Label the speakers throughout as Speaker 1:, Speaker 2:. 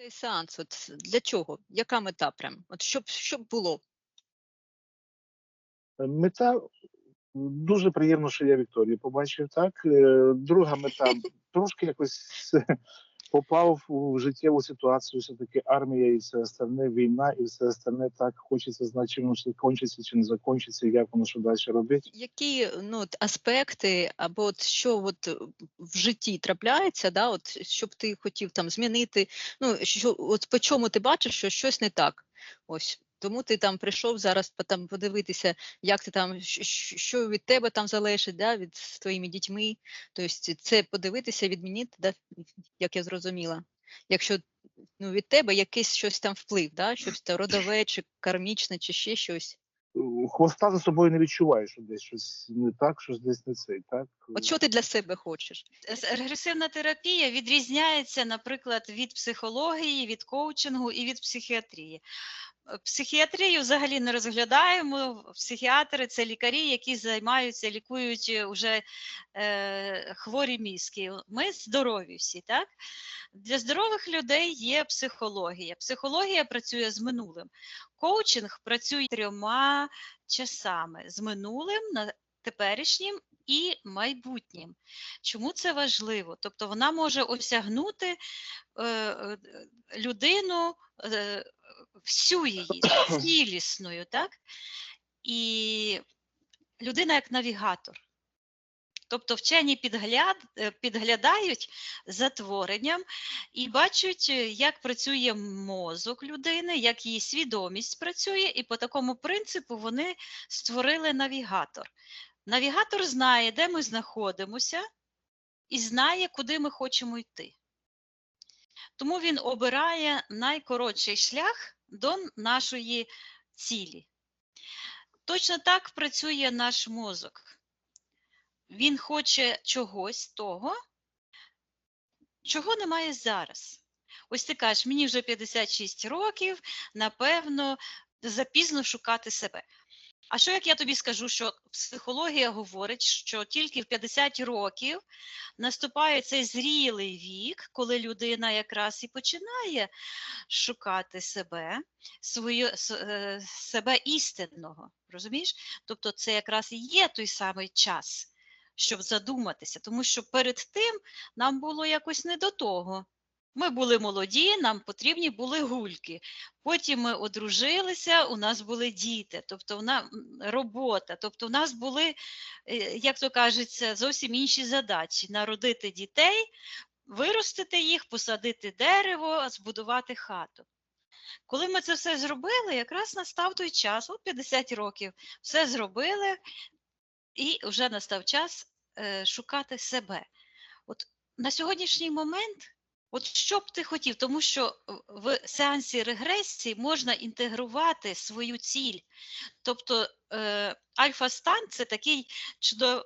Speaker 1: Цей сеанс, от для чого? Яка мета прям? От щоб було?
Speaker 2: Мета дуже приємно, що я Вікторію побачив, так. Друга мета трошки якось попав у життєву ситуацію, все-таки армія і все остальне, війна і все остальне, так хочеться знати, чим воно закінчиться, чи не закінчиться, як воно що далі робити.
Speaker 1: Які, ну, от аспекти або от що от в житті трапляється, да, от щоб ти хотів там змінити, ну, що от по чому ти бачиш, що щось не так? Ось. Тому ти там прийшов зараз там подивитися, як ти там, що від тебе там залежить, да, від з твоїми дітьми. Тобто це подивитися, відмінити, да, як я зрозуміла. Якщо ну, від тебе якийсь щось там вплив, да, щось там родове, чи кармічне, чи ще щось.
Speaker 2: Хвоста за собою не відчуваєш, що десь щось не так, щось десь не цей, так.
Speaker 1: От що ти для себе хочеш?
Speaker 3: Регресивна терапія відрізняється, наприклад, від психології, від коучингу і від психіатрії. Психіатрію взагалі не розглядаємо. Психіатри – це лікарі, які займаються, лікують уже хворі мізки. Ми здорові всі, так? Для здорових людей є психологія. Психологія працює з минулим. Коучинг працює 3 часами з минулим, теперішнім і майбутнім. Чому це важливо? Тобто вона може осягнути людину всю її, цілісною, так? І людина як навігатор. Тобто вчені підглядають за творенням і бачать, як працює мозок людини, як її свідомість працює, і по такому принципу вони створили навігатор. Навігатор знає, де ми знаходимося, і знає, куди ми хочемо йти. Тому він обирає найкоротший шлях до нашої цілі. Точно так працює наш мозок. Він хоче чогось того, чого немає зараз. Ось ти кажеш, мені вже 56 років, напевно, запізно шукати себе. А що як я тобі скажу, що психологія говорить, що тільки в 50 років наступає цей зрілий вік, коли людина якраз і починає шукати себе істинного, розумієш? Тобто це якраз і є той самий час, щоб задуматися, тому що перед тим нам було якось не до того. Ми були молоді, нам потрібні були гульки. Потім ми одружилися, у нас були діти, тобто робота, тобто у нас були, як то кажеться, зовсім інші задачі. Народити дітей, виростити їх, посадити дерево, збудувати хату. Коли ми це все зробили, якраз настав той час, от 50 років, все зробили, і вже настав час шукати себе. От на сьогоднішній момент, от що б ти хотів, тому що в сеансі регресії можна інтегрувати свою ціль. Тобто альфа-стан – це такий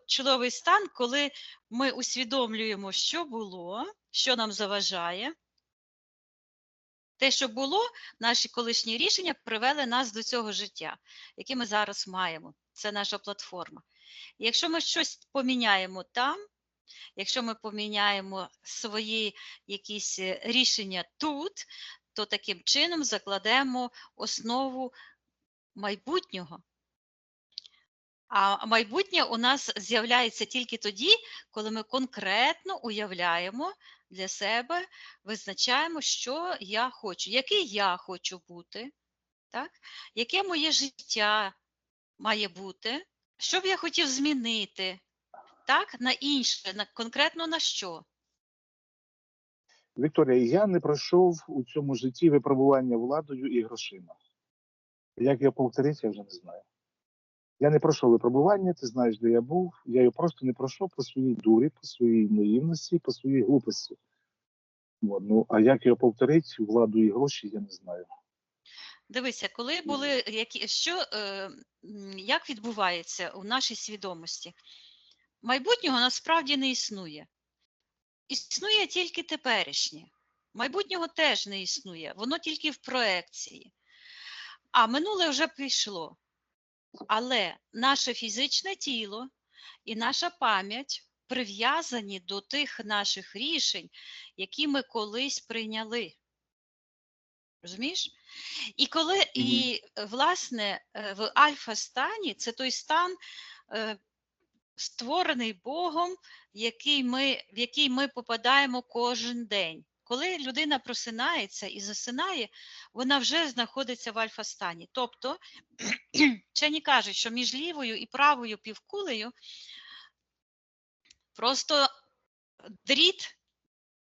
Speaker 3: чудовий стан, коли ми усвідомлюємо, що було, що нам заважає. Те, що було, наші колишні рішення привели нас до цього життя, яке ми зараз маємо. Це наша платформа. І якщо ми щось поміняємо там, якщо ми поміняємо свої якісь рішення тут, то таким чином закладемо основу майбутнього. А майбутнє у нас з'являється тільки тоді, коли ми конкретно уявляємо для себе, визначаємо, що я хочу, який я хочу бути, так? Яке моє життя має бути, що б я хотів змінити, так, на інше, конкретно на що?
Speaker 2: Вікторія, я не пройшов у цьому житті випробування владою і грошима. Як я повторити, я вже не знаю. Я не пройшов випробування, ти знаєш, де я був. Я його просто не пройшов по своїй дурі, по своїй наївності, по своїй глупості. Ну, а як його повторити, владу і гроші, я не знаю.
Speaker 3: Дивися, коли були, як відбувається у нашій свідомості? Майбутнього насправді не існує. Існує тільки теперішнє. Майбутнього теж не існує, воно тільки в проекції. А минуле вже пішло. Але наше фізичне тіло і наша пам'ять прив'язані до тих наших рішень, які ми колись прийняли. Розумієш? І коли,
Speaker 2: Мгм.
Speaker 3: власне, в альфа-стані це той стан, е, створений Богом, в який ми попадаємо кожен день. Коли людина просинається і засинає, вона вже знаходиться в альфа-стані. Тобто, вчені кажуть, що між лівою і правою півкулею просто дріт,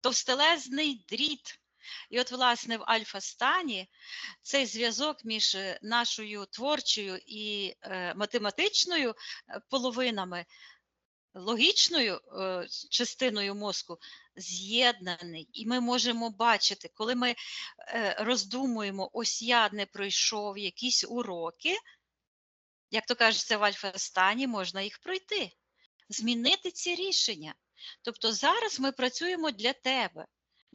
Speaker 3: товстелезний дріт. І от, власне, в альфа-стані цей зв'язок між нашою творчою і математичною половинами, логічною частиною мозку з'єднаний. І ми можемо бачити, коли ми роздумуємо, ось я не пройшов якісь уроки, як то кажеться, в альфа-стані можна їх пройти, змінити ці рішення. Тобто зараз ми працюємо для тебе.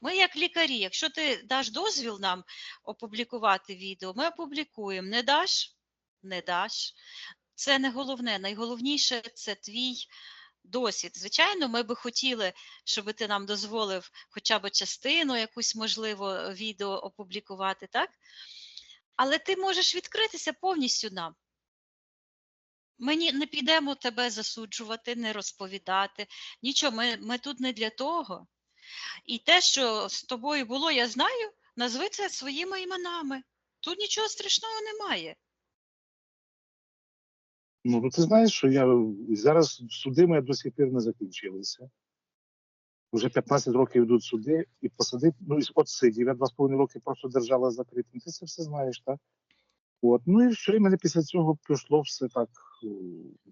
Speaker 3: Ми як лікарі, якщо ти даш дозвіл нам опублікувати відео, ми опублікуємо. Не даш? Не даш. Це не головне. Найголовніше – це твій досвід. Звичайно, ми би хотіли, щоб ти нам дозволив хоча б частину якусь, можливо, відео опублікувати, так? Але ти можеш відкритися повністю нам. Ми не підемо тебе засуджувати, не розповідати. Нічого, ми тут не для того. І те, що з тобою було, я знаю, назви це своїми іменами. Тут нічого страшного немає.
Speaker 2: Ну, ти знаєш, що зараз суди мої до сих пір не закінчилися. Вже 15 років йдуть суди, і посадити, от сидів, я 2,5 роки просто держала закритим. Ти це все знаєш, так? От. Ну і що, і мене після цього пішло все так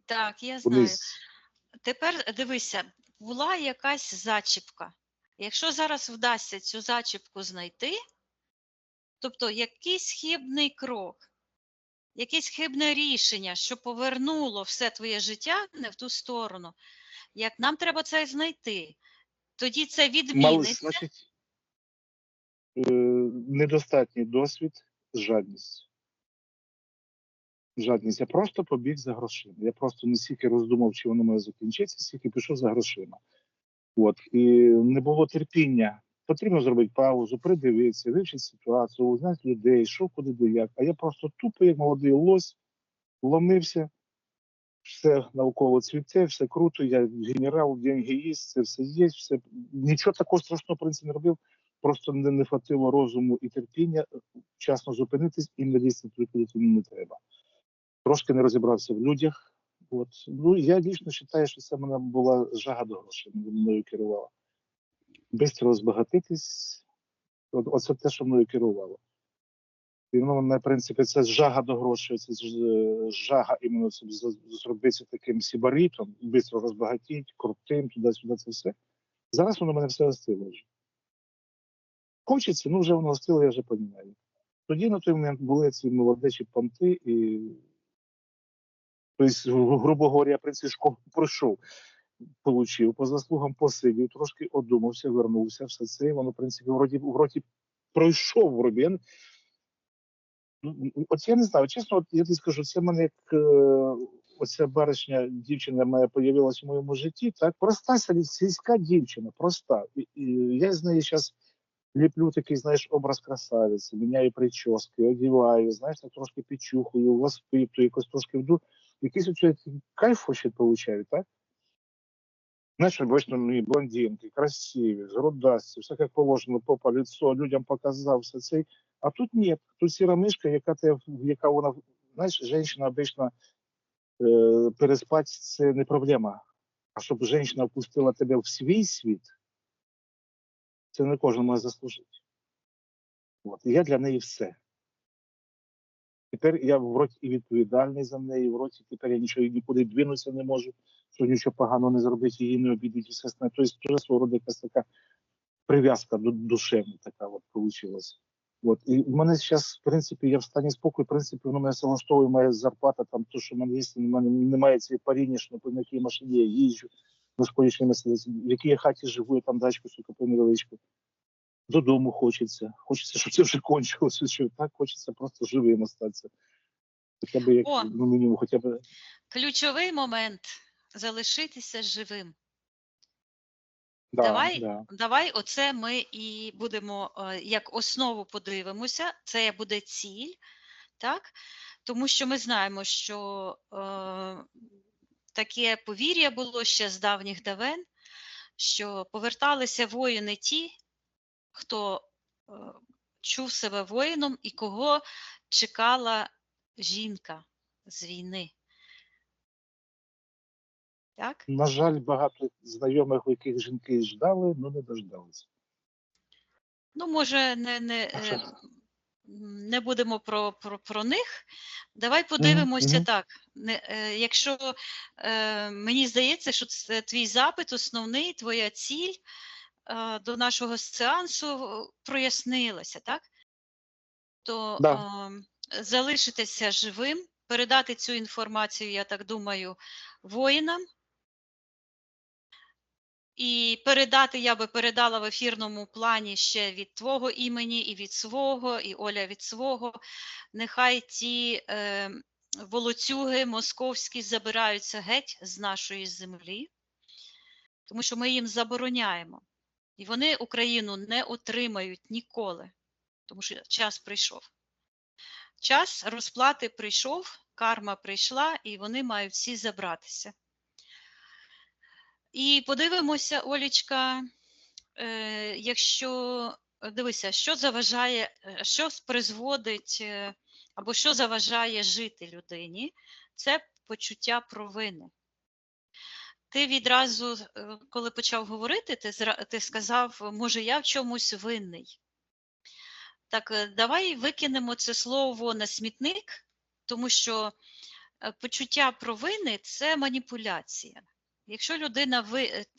Speaker 3: Так, я знаю.
Speaker 2: вниз.
Speaker 3: Тепер дивися, була якась зачіпка. Якщо зараз вдасться цю зачіпку знайти, тобто якийсь хибний крок, якесь хибне рішення, що повернуло все твоє життя не в ту сторону, як нам треба це знайти, тоді це відміниться.
Speaker 2: Значить, недостатній досвід, жадність. Жадність. Я просто побіг за грошима. Я просто не стільки роздумав, чи воно має закінчитися, стільки пішов за грошима. От. І не було терпіння. Потрібно зробити паузу, придивитися, вивчити ситуацію, узнати людей, що куди де як. А я просто тупо, як молодий лось, ломився, все навколо цвіте, все круто, я генерал, деньги є, це все є, все. Нічого такого страшного, в принципі, не робив. Просто не хватило розуму і терпіння вчасно зупинитись і не лізти туди, куди не треба. Трошки не розібрався в людях. От. Ну, я дійсно вважаю, що це в мене була жага до грошей, мною керувала. Бистро розбагатитись, оце те, що мною керувало. І воно, на принципі, це жага до грошей, це жага іменно зробитися таким сібаритом, бистро розбагатіть, крутим, туди-сюди, це все. Зараз воно мене все остило вже. Хочеться, ну вже воно остило, я вже розумію. Тоді на той момент були ці молодечі понти, і тобто, грубо говоря, я, в принципі, школу пройшов, получив, по заслугам посидів, трошки одумався, вернувся, все це, і воно, в принципі, вроді пройшов, вроді. От я не знаю, чесно, от я тобі скажу, це в мене як оця баришня, дівчина моя появилась в моєму житті, так, проста сільська дівчина, проста. І я з неї зараз ліплю такий, знаєш, образ красавиці, міняю прически, одіваю, знаєш, так трошки підчухую, воспитую, якось трошки вду. Якийсь оцей кайф ще получаю, так? Знаєш, бачно, мені блондинки, красиві, грудасті, все як положено, попа, лицо, людям показав, все це. А тут ні, тут сіра мишка, яка вона, знаєш, жінка обично переспати, це не проблема. А щоб жінка впустила тебе в свій світ, це не кожен може заслужити. От. І я для неї все. Тепер я вроді і відповідальний за неї, вроді тепер я нікуди двинутися не можу, що нічого поганого не зробити, її не обідати, все остальне. Тобто, дуже свого роду якась така прив'язка душевна така от вийшла. От. І в мене зараз, в принципі, я в стані спокою, в принципі, воно мене влаштовує, моя зарплата, там, то, що в мене є, в мене немає цієї паріння, що на якій машині я їжджу, на школічній місці, в якій я хаті живу, я там дачку, сука, невеличку. Додому хочеться, щоб це вже кончилося, що так хочеться просто живим остатися. Хоча б як, ну, мінімум, хоча б.
Speaker 3: Ключовий момент – залишитися живим.
Speaker 2: Да,
Speaker 3: Давай,
Speaker 2: да.
Speaker 3: давай оце ми і будемо як основу подивимося. Це буде ціль, так? Тому що ми знаємо, що таке повір'я було ще з давніх давен, що поверталися воїни ті, хто чув себе воїном і кого чекала жінка з війни. Так?
Speaker 2: На жаль, багато знайомих, у яких жінки ждали, але не дождалися.
Speaker 3: Ну, може,
Speaker 2: А що?
Speaker 3: не будемо про них. Давай подивимося
Speaker 2: Мгм.
Speaker 3: так. Якщо мені здається, що це твій запит основний, твоя ціль до нашого сеансу прояснилася, так? То
Speaker 2: Да.
Speaker 3: залишитися живим, передати цю інформацію, я так думаю, воїнам. І передати, я би передала в ефірному плані ще від твого імені, і від свого, і Оля від свого. Нехай ті волоцюги московські забираються геть з нашої землі, тому що ми їм забороняємо. І вони Україну не отримають ніколи, тому що час прийшов. Час розплати прийшов, карма прийшла, і вони мають всі забратися. І подивимося, Олічка, якщо, дивися, що заважає, що призводить, або що заважає жити людині, це почуття провини. Ти відразу, коли почав говорити, ти сказав, може, я в чомусь винний. Так, давай викинемо це слово на смітник, тому що почуття провини – це маніпуляція. Якщо людина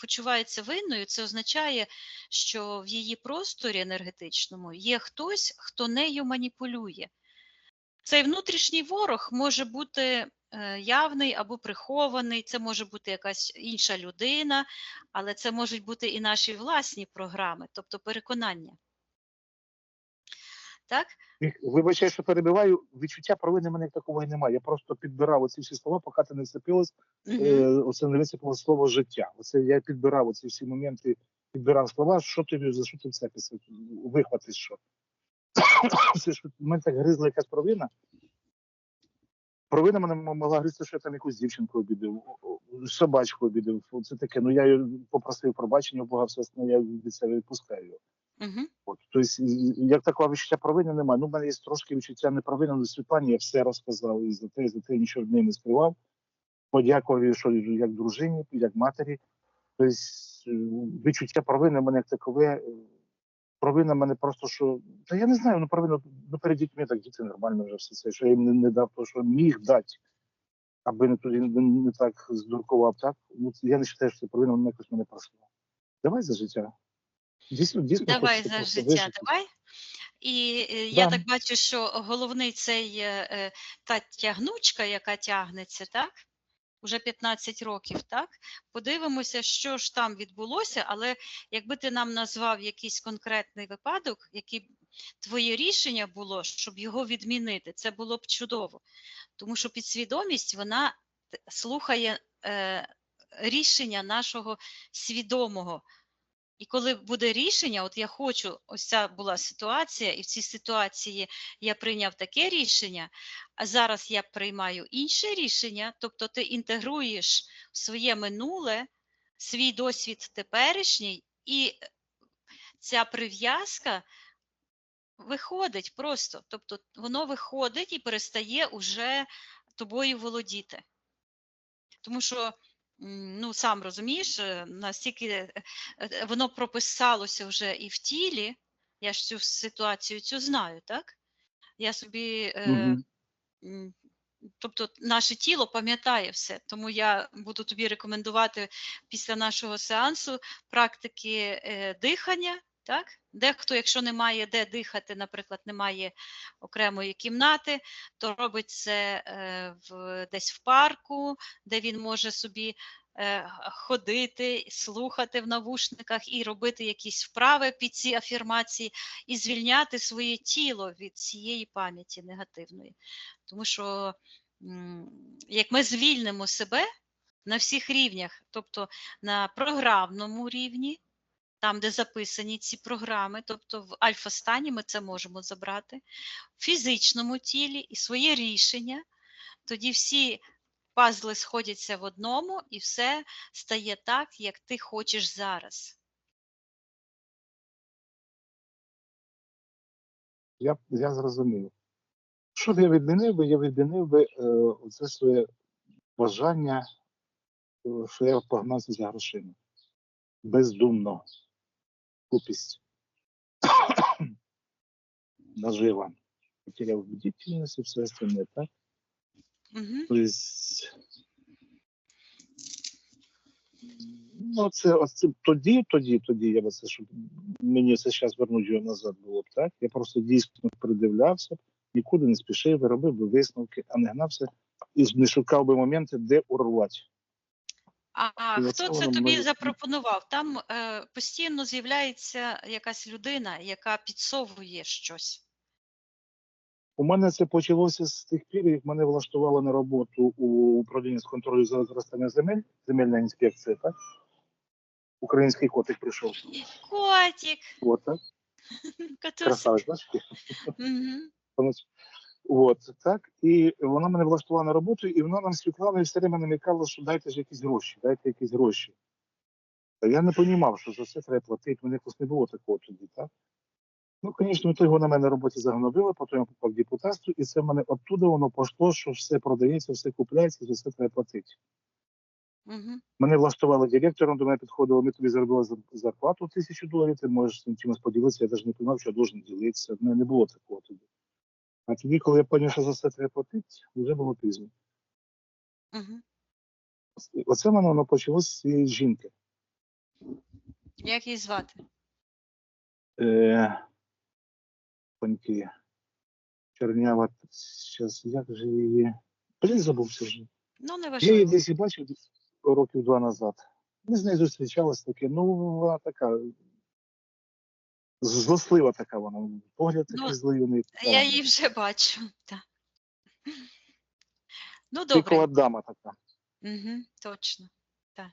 Speaker 3: почувається винною, це означає, що в її просторі енергетичному є хтось, хто нею маніпулює. Цей внутрішній ворог може бути явний або прихований, це може бути якась інша людина, але це можуть бути і наші власні програми, тобто переконання. Так?
Speaker 2: Вибачай, що перебиваю, відчуття провини в мене як такого і немає. Я просто підбирав оці всі слова, поки ти не вцепилась, оце не висипало слово життя. Оце я підбирав оці всі моменти, підбирав слова, що тобі, за що ти вцепишся, вихватиш що. Це ж в мене так гризла якась провина. Провина мене могла гризти, що я там якусь дівчинку обідав, собачку обідав. Це таке, ну я попросив пробачення у Бога, все я від себе відпускаю його. От, тобто, як такого відчуття провини немає. Ну, в мене є трошки відчуття неправильної Світлані, я все розказав і за те нічого в неї не скривав. Подякував, що як дружині, як матері. Тобто, відчуття провини в мене як такове, провина в мене просто, що, та я не знаю, ну провина, ну перед дітьми так діти нормально вже все це, що я їм не дав то, що міг дати, аби не так здуркував, так? Ну, я не вважаю, що це провина, вона якось мене пройшла. Давай за життя. Дійсно
Speaker 3: Давай
Speaker 2: хочеться
Speaker 3: за
Speaker 2: просто
Speaker 3: життя,
Speaker 2: вижити.
Speaker 3: давай. І я так бачу, що головний цей та тягнучка, яка тягнеться, так? Уже 15 років, так? Подивимося, що ж там відбулося, але якби ти нам назвав якийсь конкретний випадок, яке твоє рішення було, щоб його відмінити, це було б чудово. Тому що підсвідомість, вона слухає рішення нашого свідомого. І коли буде рішення, от я хочу, ось ця була ситуація, і в цій ситуації я прийняв таке рішення, а зараз я приймаю інше рішення, тобто ти інтегруєш в своє минуле, свій досвід теперішній, і ця прив'язка виходить просто, тобто воно виходить і перестає уже тобою володіти. Тому що, ну, сам розумієш, настільки воно прописалося вже і в тілі, я ж цю ситуацію цю знаю, так? Я собі, тобто наше тіло пам'ятає все, тому я буду тобі рекомендувати після нашого сеансу практики дихання, так? Дехто, якщо немає де дихати, наприклад, немає окремої кімнати, то робить це десь в парку, де він може собі ходити, слухати в навушниках і робити якісь вправи під ці афірмації і звільняти своє тіло від цієї пам'яті негативної. Тому що як ми звільнимо себе на всіх рівнях, тобто на програмному рівні, там, де записані ці програми, тобто в альфа-стані ми це можемо забрати, в фізичному тілі і своє рішення, тоді всі пазли сходяться в одному і все стає так, як ти хочеш зараз.
Speaker 2: Я зрозумів. Що б я відмінив би? Я відмінив би оце своє бажання, що я погнався за грошима. Бездумно. Купість. Нажива. Потеряв бдительність і все остальне, так?
Speaker 3: Угу.
Speaker 2: Тобто, ну, оце тоді, я би це, щоб мені це зараз вернути його назад було б, так? Я просто дійсно придивлявся, нікуди не спішив, робив би висновки, а не гнався і не шукав би моменти, де урвати.
Speaker 3: А
Speaker 2: І
Speaker 3: хто
Speaker 2: оце
Speaker 3: це
Speaker 2: воно
Speaker 3: тобі
Speaker 2: мене-
Speaker 3: запропонував? Там постійно з'являється якась людина, яка підсовує щось.
Speaker 2: У мене це почалося з тих пір, як мене влаштували на роботу у управлінні з контролю за використання земель, земельна інспекція, так? Український котик прийшов.
Speaker 3: Котик,
Speaker 2: От, так?
Speaker 3: котусик.
Speaker 2: Красавець, бачиш?
Speaker 3: Угу.
Speaker 2: От, так. І вона мене влаштувала на роботу, і вона нам Світлана все время намікала, що дайте ж якісь гроші, дайте якісь гроші. Та я не розумів, що за це треба платити, мене якось не було такого тоді, так? Ну, звісно, то його на мене на роботі загнобили, потім я попав в депутатство, і це в мене оттуда воно пішло, що все продається, все купляється, за все треба платити.
Speaker 3: Угу.
Speaker 2: Мене влаштували директором, до мене підходило, ми тобі заробили зарплату $1000, ти можеш цим чимось поділитися, я навіть не розумів, що я должен ділитися, в мене не було такого тоді. А тоді, коли я зрозумів, що за все треба платити, вже було пізно.
Speaker 3: Угу.
Speaker 2: Оце в мене воно почалось з цієї жінки.
Speaker 3: Як її звати?
Speaker 2: Паньки. Чернява, зараз, як же її... Блін, забувся вже.
Speaker 3: Ну, не
Speaker 2: Я її
Speaker 3: важливо.
Speaker 2: десь і бачив років 2 назад. Ми з нею зустрічалися таке, ну, вона така, злослива така вона, погляд
Speaker 3: Ну,
Speaker 2: такий злий у неї.
Speaker 3: Я її вже бачу. Так. Ну,
Speaker 2: Пікова
Speaker 3: добре.
Speaker 2: дама така.
Speaker 3: Угу, точно. Так.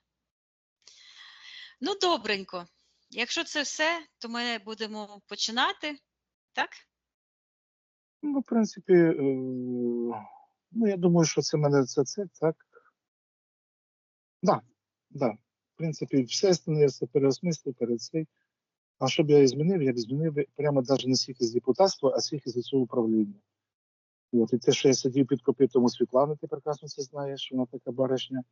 Speaker 3: Ну, добренько. Якщо це все, то ми будемо починати, так?
Speaker 2: Ну, в принципі, ну, я думаю, що це мене це, так. Да, да. В принципі, все остальне я все переосмислив перед цим. А що б я змінив? Я б змінив би прямо навіть не стільки з депутатства, а стільки з цього управління. От, і те, що я сидів під копитом Світлани, ти прекрасно це знаєш, вона така баришня.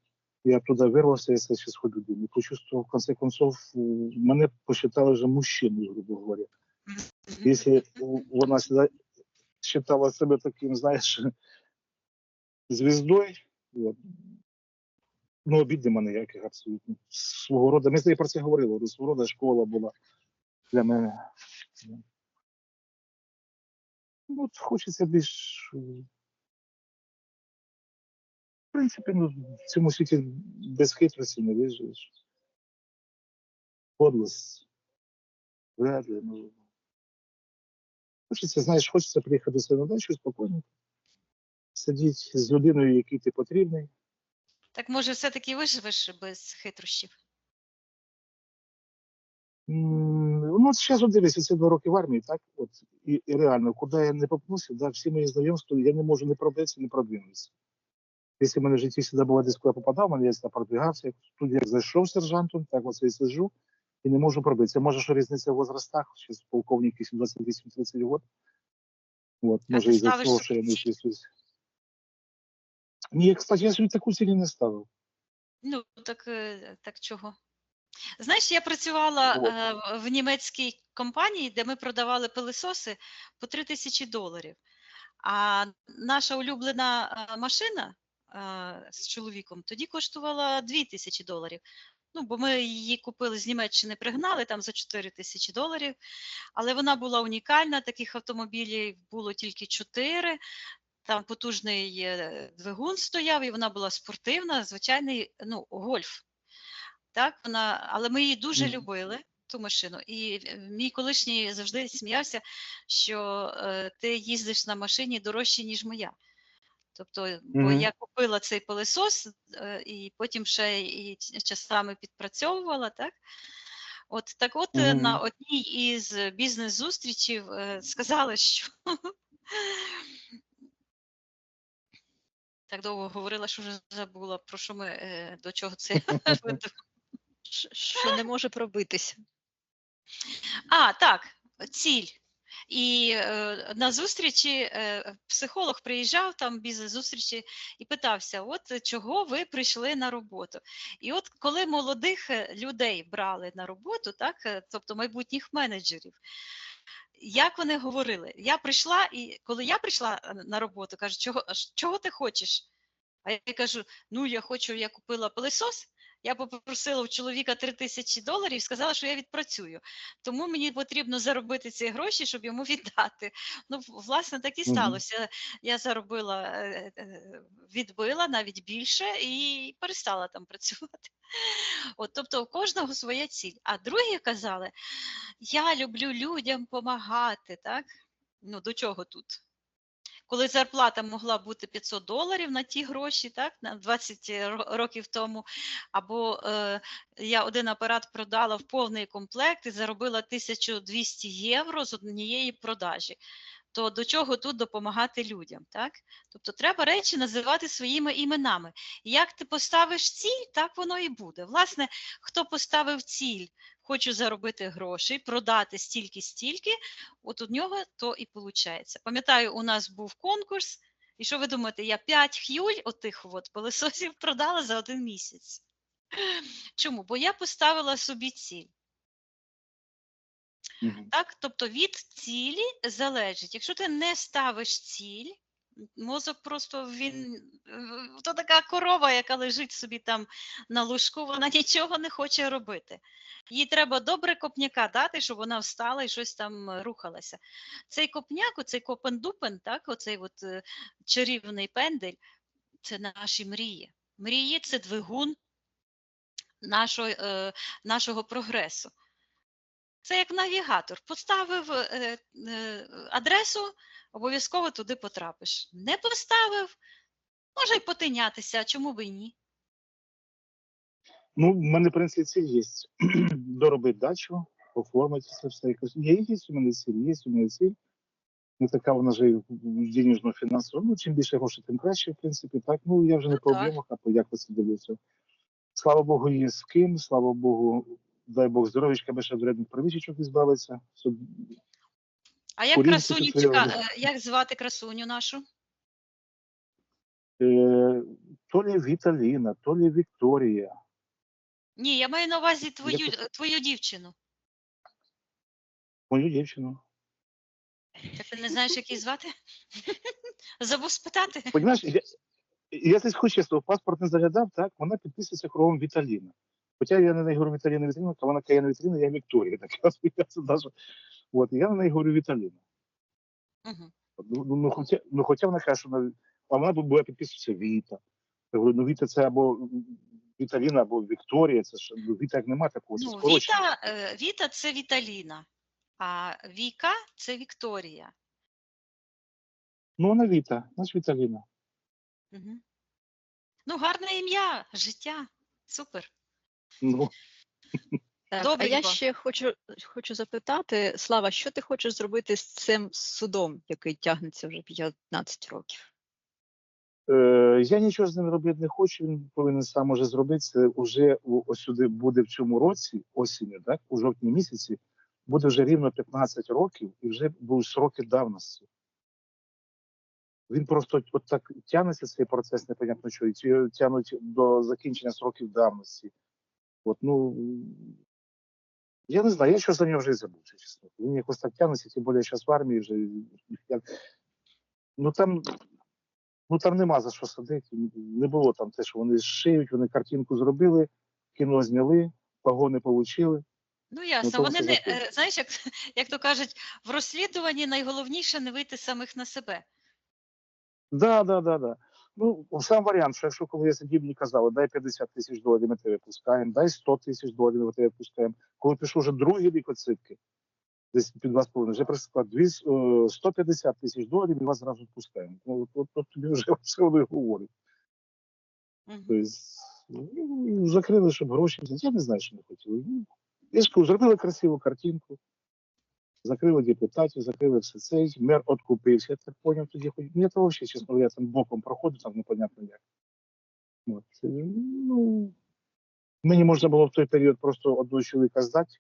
Speaker 2: Я туди вирвався, я зараз ходю дім. І почувствував, в конце концов, мене посчитали вже мужчиною, грубо говоря. Якщо вона завжди вважала себе таким, знаєш, звіздою, от, ну, обід нема ніяких абсолютно. Свого роду, ми з нею про це говорили, свого роду школа була для мене. Ну, от хочеться більш, в принципі, ну, в цьому світі без хитрості не виживеш. Подлость. Вряд ли, ну. Хочеться, знаєш, хочеться приїхати до себе на дачу спокійно, сидіти з людиною, якій ти потрібний.
Speaker 3: Так може все-таки виживеш без хитрощів?
Speaker 2: Ну, от зараз от дивись, це 2 роки в армії, так? От, і реально, куди я не попнуся, да, всі мої знайомства, я не можу не пробитися, не продвинутися. Якщо в мене в житті завжди було десь, коли я попадав, мене я завжди продвигався. Тут як зайшов сержантом, так оце і сиджу, і не можу пробитися. Може, що різниця в возрастах, зараз полковник 28-30 років. От,
Speaker 3: А
Speaker 2: може,
Speaker 3: ти
Speaker 2: і за
Speaker 3: ставиш
Speaker 2: того,
Speaker 3: собі
Speaker 2: що я не
Speaker 3: ціль?
Speaker 2: вписуюсь. Ні, кстати, я собі таку ціль не ставив.
Speaker 3: Ну, так чого? Знаєш, я працювала в німецькій компанії, де ми продавали пилисоси по $3000. А наша улюблена машина з чоловіком тоді коштувала $2000. Ну, бо ми її купили з Німеччини, пригнали там за $4000, але вона була унікальна, таких автомобілів було тільки 4, там потужний двигун стояв, і вона була спортивна, звичайний, ну, гольф. Так, але ми її дуже любили, ту машину. І мій колишній завжди сміявся, що ти їздиш на машині дорожче, ніж моя. Тобто, бо я купила цей пилисос і потім ще і часами підпрацьовувала, так? От так от на
Speaker 2: Мгм.
Speaker 3: одній із бізнес-зустрічів сказали, що так довго говорила, що вже забула, про що ми, до чого це веду.
Speaker 1: Що не може пробитися.
Speaker 3: А, так, ціль. І на зустрічі психолог приїжджав, там бізнес-зустрічі, і питався, от чого ви прийшли на роботу. І от коли молодих людей брали на роботу, так, тобто майбутніх менеджерів, як вони говорили? Я прийшла, і коли я прийшла на роботу, кажу, чого ти хочеш? А я кажу, ну я купила пилисос, я попросила у чоловіка $3000 і сказала, що я відпрацюю. Тому мені потрібно заробити ці гроші, щоб йому віддати. Ну, власне, так і
Speaker 2: Мгм.
Speaker 3: сталося. Я заробила, відбила навіть більше і перестала там працювати. От, тобто у кожного своя ціль. А другі казали, я люблю людям допомагати, так? Ну, до чого тут? Коли зарплата могла бути $500 на ті гроші, так, на 20 років тому, або я один апарат продала в повний комплект і заробила 1200 євро з однієї продажі, то до чого тут допомагати людям, так? Тобто треба речі називати своїми іменами. Як ти поставиш ціль, так воно і буде. Власне, хто поставив ціль, хочу заробити гроші, продати стільки-стільки, от у нього то і виходить. Пам'ятаю, у нас був конкурс, і що ви думаєте, я 5 х'юль отих от пилососів продала за 1 місяць. Чому? Бо я поставила собі ціль.
Speaker 2: Мгм.
Speaker 3: Так, тобто від цілі залежить. Якщо ти не ставиш ціль, мозок просто то така корова, яка лежить собі там на лужку, вона нічого не хоче робити. Їй треба добре копняка дати, щоб вона встала і щось там рухалася. Цей копняк, оцей копен-дупен, так, оцей от чарівний пендель, це наші мрії. Мрії – це двигун нашого прогресу. Це як навігатор. Поставив адресу, обов'язково туди потрапиш. Не поставив, може й потинятися, а чому б і ні?
Speaker 2: Ну, в мене, в принципі, ціль є. Доробити дачу, оформити це все якось. Є у мене ціль, є у мене ціль. Не така вона ж денежно фінансово. Ну, чим більше грошей, тим краще, в принципі. Так, ну, я вже не
Speaker 3: Ну
Speaker 2: по
Speaker 3: так.
Speaker 2: об'ємах, а по якості дивлюся. Слава Богу, є з ким, слава Богу, дай Бог здоров'ячка, би ще вредних привичок ізбавитися. Щоб
Speaker 3: А як
Speaker 2: курінці тут
Speaker 3: красунечка, як звати красуню нашу?
Speaker 2: то лі Віталіна, то лі Вікторія.
Speaker 3: Ні, я маю на увазі
Speaker 2: Якось
Speaker 3: твою дівчину.
Speaker 2: мою дівчину.
Speaker 3: Так ти не знаєш, як її звати? Забув спитати.
Speaker 2: Понимаєш, я десь хоч чесно, в паспорт не заглядав, так, вона підписується кровом Віталіна. Хоча я на неї говорю Віталіна Віталіна, то вона каже Віталіна, я Вікторія. Так я сміявся навіть. От, я на неї говорю Віталіна.
Speaker 3: Угу.
Speaker 2: Хоча вона каже, що вона буде підписуватися Віта. Я говорю, ну Віта це або Віталіна, або Вікторія, це ж Віта як нема такого, це
Speaker 3: Ну,
Speaker 2: скорочення.
Speaker 3: Віта – це Віталіна, а Віка – це Вікторія.
Speaker 2: Ну, вона Віта, значить Віталіна.
Speaker 3: Угу. Ну, гарне ім'я, життя. Супер.
Speaker 2: Ну,
Speaker 1: Так, а
Speaker 3: Добренько.
Speaker 1: я ще хочу запитати, Слава, що ти хочеш зробити з цим судом, який тягнеться вже 15 років?
Speaker 2: Я нічого з ним робити не хочу, він повинен сам уже зробити. Це вже ось сюди буде в цьому році, осінню, так, у жовтні місяці, буде вже рівно 15 років і вже будуть сроки давності. Він просто от так тягнеться цей процес, непонятно що, і тягнуть до закінчення сроків давності. От, ну, я не знаю, я що за нього вже і забув, чесно. Він якось так тягнеться, тим більше зараз в армії вже. Ну там нема за що садити. Не було там те, що вони шиють, вони картинку зробили, кіно зняли, погони отримали.
Speaker 3: Ну, ясно.
Speaker 2: то
Speaker 3: Вони
Speaker 2: все
Speaker 3: не,
Speaker 2: закінчено.
Speaker 3: знаєш, як то кажуть, в розслідуванні найголовніше не вийти самих на себе.
Speaker 2: Да. Ну, сам варіант, що якщо коли я сидів, мені казали, дай $50 000, ми тебе випускаємо, дай $100 000, ми тебе випускаємо. Коли пішов вже другий рік оцитки, десь під 2,5, вже присипав $150 000, і вас зразу відпускаємо. Ну, от тобі вже все вони говорять.
Speaker 3: Угу.
Speaker 2: Тобто, ну, закрили, щоб гроші взяти. Я не знаю, що не хотіли. Ну, Я ж кажу, зробили красиву картинку, закрили депутатів, закрили все це, мер откупився. Я так поняв тоді, мені то взагалі, чесно говоря, там боком проходить, там непонятно як. От. Ну, мені можна було в той період просто одного чоловіка здати,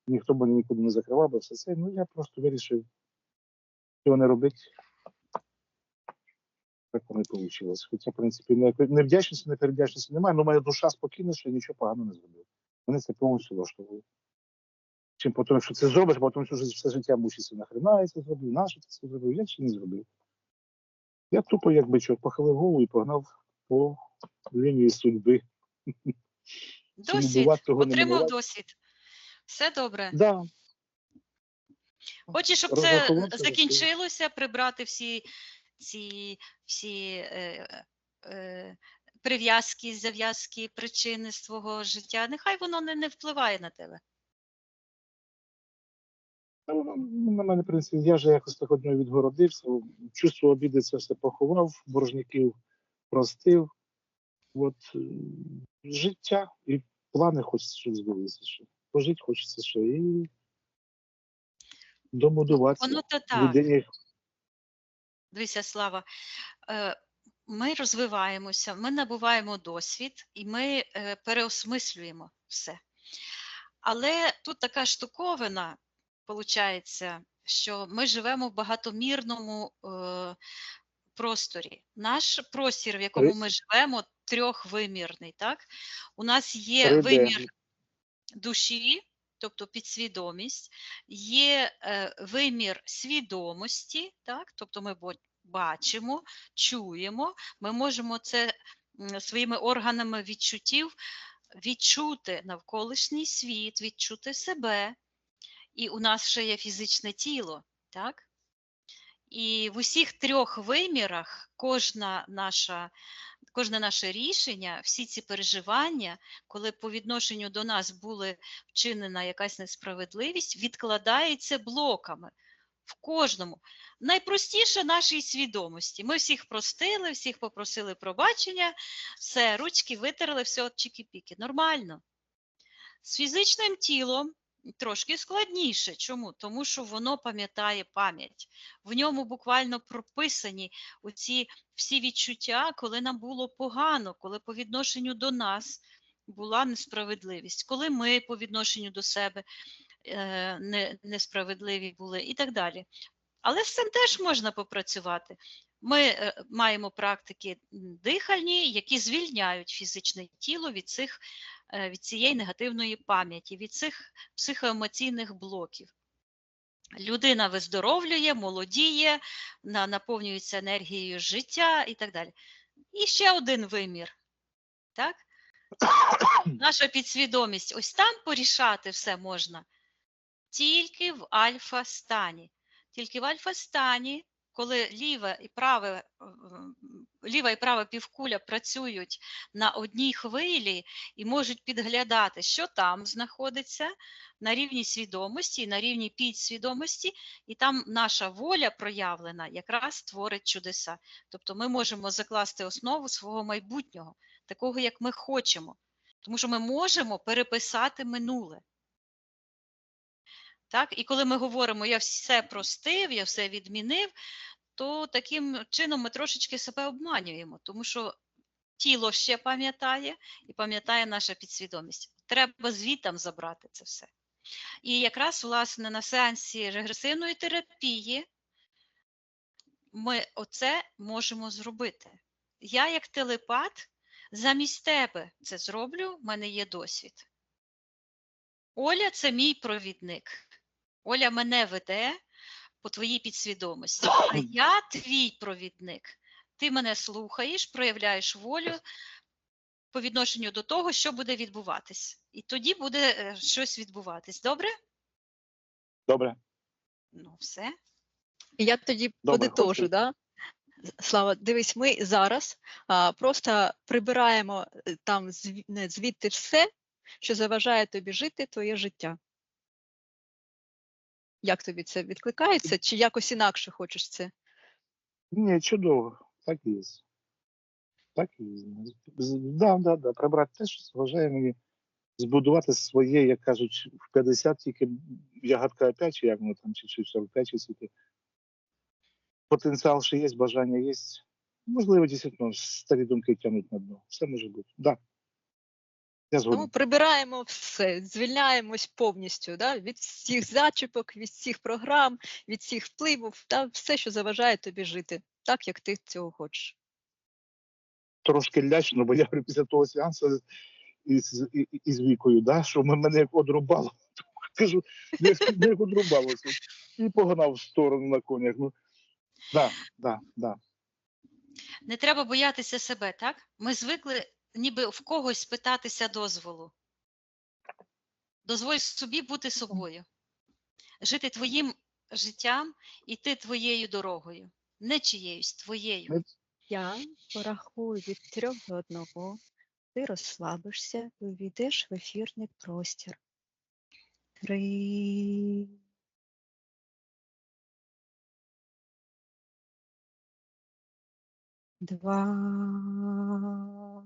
Speaker 2: ніхто б нікуди не закривав, бо все це. Ну, я просто вирішив цього не робити. Так воно і вийшло. Хоча, в принципі, невдячності, непередячності немає, але моя душа спокійна, що я нічого поганого не зробив. Мене це повністю влаштовує. Чим потім, якщо це зробиш, потім все життя мучиться, нахрена я це зробив, нащо це зробив, я чи не зробив. Я тупо, як бичок, похилив голову і погнав по лінії судьби.
Speaker 3: Досвід,
Speaker 2: Того не
Speaker 3: отримав
Speaker 2: минувати.
Speaker 3: досвід. Все добре.
Speaker 2: Да.
Speaker 3: Хочеш, щоб це
Speaker 2: Розрахувався за
Speaker 3: закінчилося, прибрати всі прив'язки, зав'язки, причини з твого життя. Нехай воно не впливає на тебе.
Speaker 2: На мене, в принципі, я вже якось так одного відгородився, чувство обіди це все поховав, боржників простив. От життя і плани хочеться, щоб збулися ще. Пожити хочеться ще і добудуватися.
Speaker 3: Воно то так.
Speaker 2: Людині.
Speaker 3: Дивися, Слава, ми розвиваємося, ми набуваємо досвід і ми переосмислюємо все. Але тут така штуковина, виходить, що ми живемо в багатомірному просторі. Наш простір, в якому ми живемо, трьохвимірний. Так? У нас є
Speaker 2: 3D.
Speaker 3: вимір душі, тобто підсвідомість, є вимір свідомості, так? Тобто ми бачимо, чуємо, ми можемо це своїми органами відчуттів відчути навколишній світ, відчути себе. І у нас ще є фізичне тіло, так? І в усіх трьох вимірах кожне наше рішення, всі ці переживання, коли по відношенню до нас була вчинена якась несправедливість, відкладається блоками в кожному. Найпростіше нашій свідомості. Ми всіх простили, всіх попросили пробачення, все, ручки витерли, все, чікі-піки. Нормально. З фізичним тілом трошки складніше. Чому? Тому що воно пам'ятає пам'ять. В ньому буквально прописані оці всі відчуття, коли нам було погано, коли по відношенню до нас була несправедливість, коли ми по відношенню до себе несправедливі були і так далі. Але з цим теж можна попрацювати. Ми маємо практики дихальні, які звільняють фізичне тіло від цієї негативної пам'яті, від цих психоемоційних блоків. Людина виздоровлює, молодіє, наповнюється енергією життя і так далі. І ще один вимір. Так? Наша підсвідомість, ось там порішати все можна тільки в альфа-стані. Тільки в альфа-стані, коли ліва і права півкуля працюють на одній хвилі і можуть підглядати, що там знаходиться на рівні свідомості, на рівні підсвідомості, і там наша воля проявлена якраз творить чудеса. Тобто ми можемо закласти основу свого майбутнього, такого, як ми хочемо. Тому що ми можемо переписати минуле. Так? І коли ми говоримо, я все простив, я все відмінив, то таким чином ми трошечки себе обманюємо, тому що тіло ще пам'ятає і пам'ятає наша підсвідомість. Треба звітам забрати це все. І якраз, власне, на сеансі регресивної терапії ми оце можемо зробити. Я, як телепат, замість тебе це зроблю, в мене є досвід. Оля – це мій провідник. Оля мене веде по твоїй підсвідомості, а я твій провідник. Ти мене слухаєш, проявляєш волю по відношенню до того, що буде відбуватись. І тоді буде щось відбуватись. Добре?
Speaker 2: Добре.
Speaker 3: Ну, все.
Speaker 1: І я тоді подитожу, да? Слава, дивись, ми зараз просто прибираємо там звідти все, що заважає тобі жити твоє життя. Як тобі це відкликається? Чи якось інакше хочеш це?
Speaker 2: Ні, чудово. Так і є. Так і є. Да. Прибрати те, що заважає мені збудувати своє, як кажуть, в 50 тільки ягодка опять, чи як воно там, чи 45, чи скільки. Потенціал ще є, бажання є. Можливо, дійсно, старі думки тягнуть на дно. Все може бути. Да. Я
Speaker 1: Тому
Speaker 2: згоден.
Speaker 1: прибираємо все, звільняємось повністю, да, від всіх зачіпок, від всіх програм, від всіх впливів, та все, що заважає тобі жити, так, як ти цього хочеш.
Speaker 2: Трошки лячно, бо я після того сеансу із Вікою, да, що мене як одрубало. Кажу, як одрубалося. І погнав в сторону на конях. Ну, да.
Speaker 3: Не треба боятися себе, так? Ми звикли ніби в когось питатися дозволу. Дозволь собі бути собою. Жити твоїм життям, іти твоєю дорогою. Не чиєюсь, твоєю.
Speaker 1: Я порахую від 3 до 1. Ти розслабишся і увійдеш в ефірний простір. 3. 2.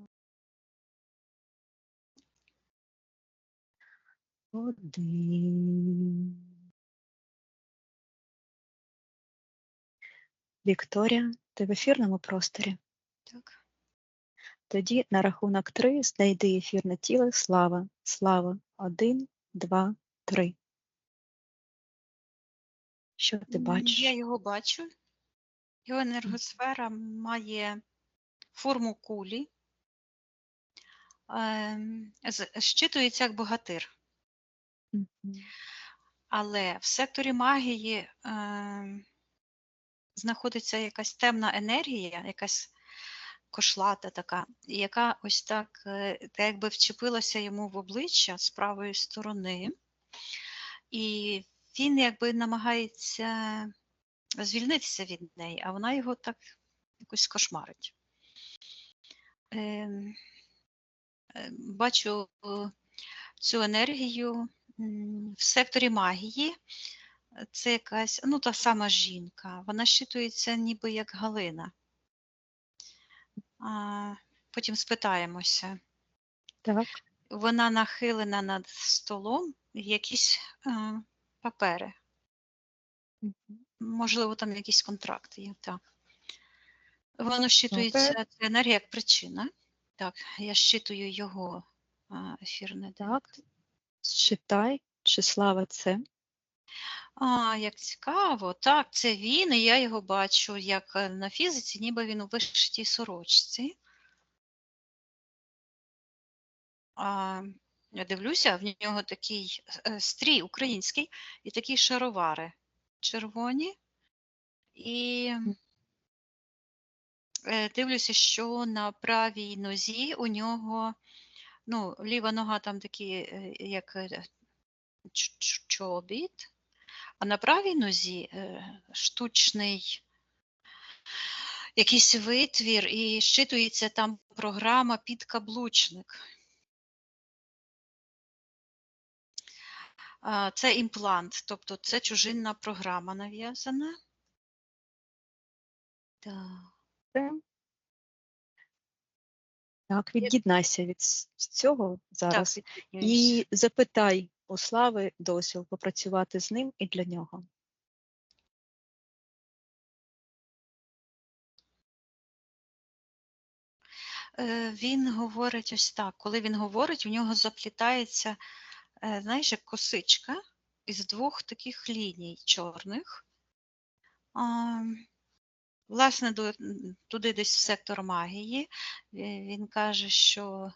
Speaker 1: 1. Вікторія, ти в ефірному просторі.
Speaker 3: Так.
Speaker 1: Тоді на рахунок 3 знайди ефірне тіло слава. Слава. 1, 2, 3. Що ти бачиш?
Speaker 3: Я його бачу. Його енергосфера має форму кулі. Щитується як богатир.
Speaker 1: Мгм.
Speaker 3: Але в секторі магії знаходиться якась темна енергія, якась кошлата така, яка ось так якби вчепилася йому в обличчя з правої сторони. І він якби намагається звільнитися від неї, а вона його так якось кошмарить. Бачу цю енергію в секторі магії. Це якась, ну, та сама жінка. Вона щитується ніби як Галина. Потім спитаємося.
Speaker 1: Так.
Speaker 3: Вона нахилена над столом, якісь папери.
Speaker 1: Мгм.
Speaker 3: Можливо, там якісь контракти є. Так. Воно щитується, це енергія як причина. Так, я щитую його ефірне.
Speaker 1: Так. Считай, чи слава це.
Speaker 3: Як цікаво. Так, це він, і я його бачу як на фізиці, ніби він у вишитій сорочці. Я дивлюся, в нього такий стрій український і такі шаровари червоні. І дивлюся, що на правій нозі у нього, ну, ліва нога там такі, як чобіт, а на правій нозі штучний якийсь витвір, і щитується там програма підкаблучник. Це імплант, тобто це чужинна програма нав'язана.
Speaker 1: Так, від'єднайся від цього зараз
Speaker 3: Так,
Speaker 1: і запитай у Слави дозвіл попрацювати з ним і для нього.
Speaker 3: Він говорить ось так. Коли він говорить, у нього заплітається, знаєш, як косичка із 2 таких ліній чорних. Власне, туди десь в сектор магії. Він каже, що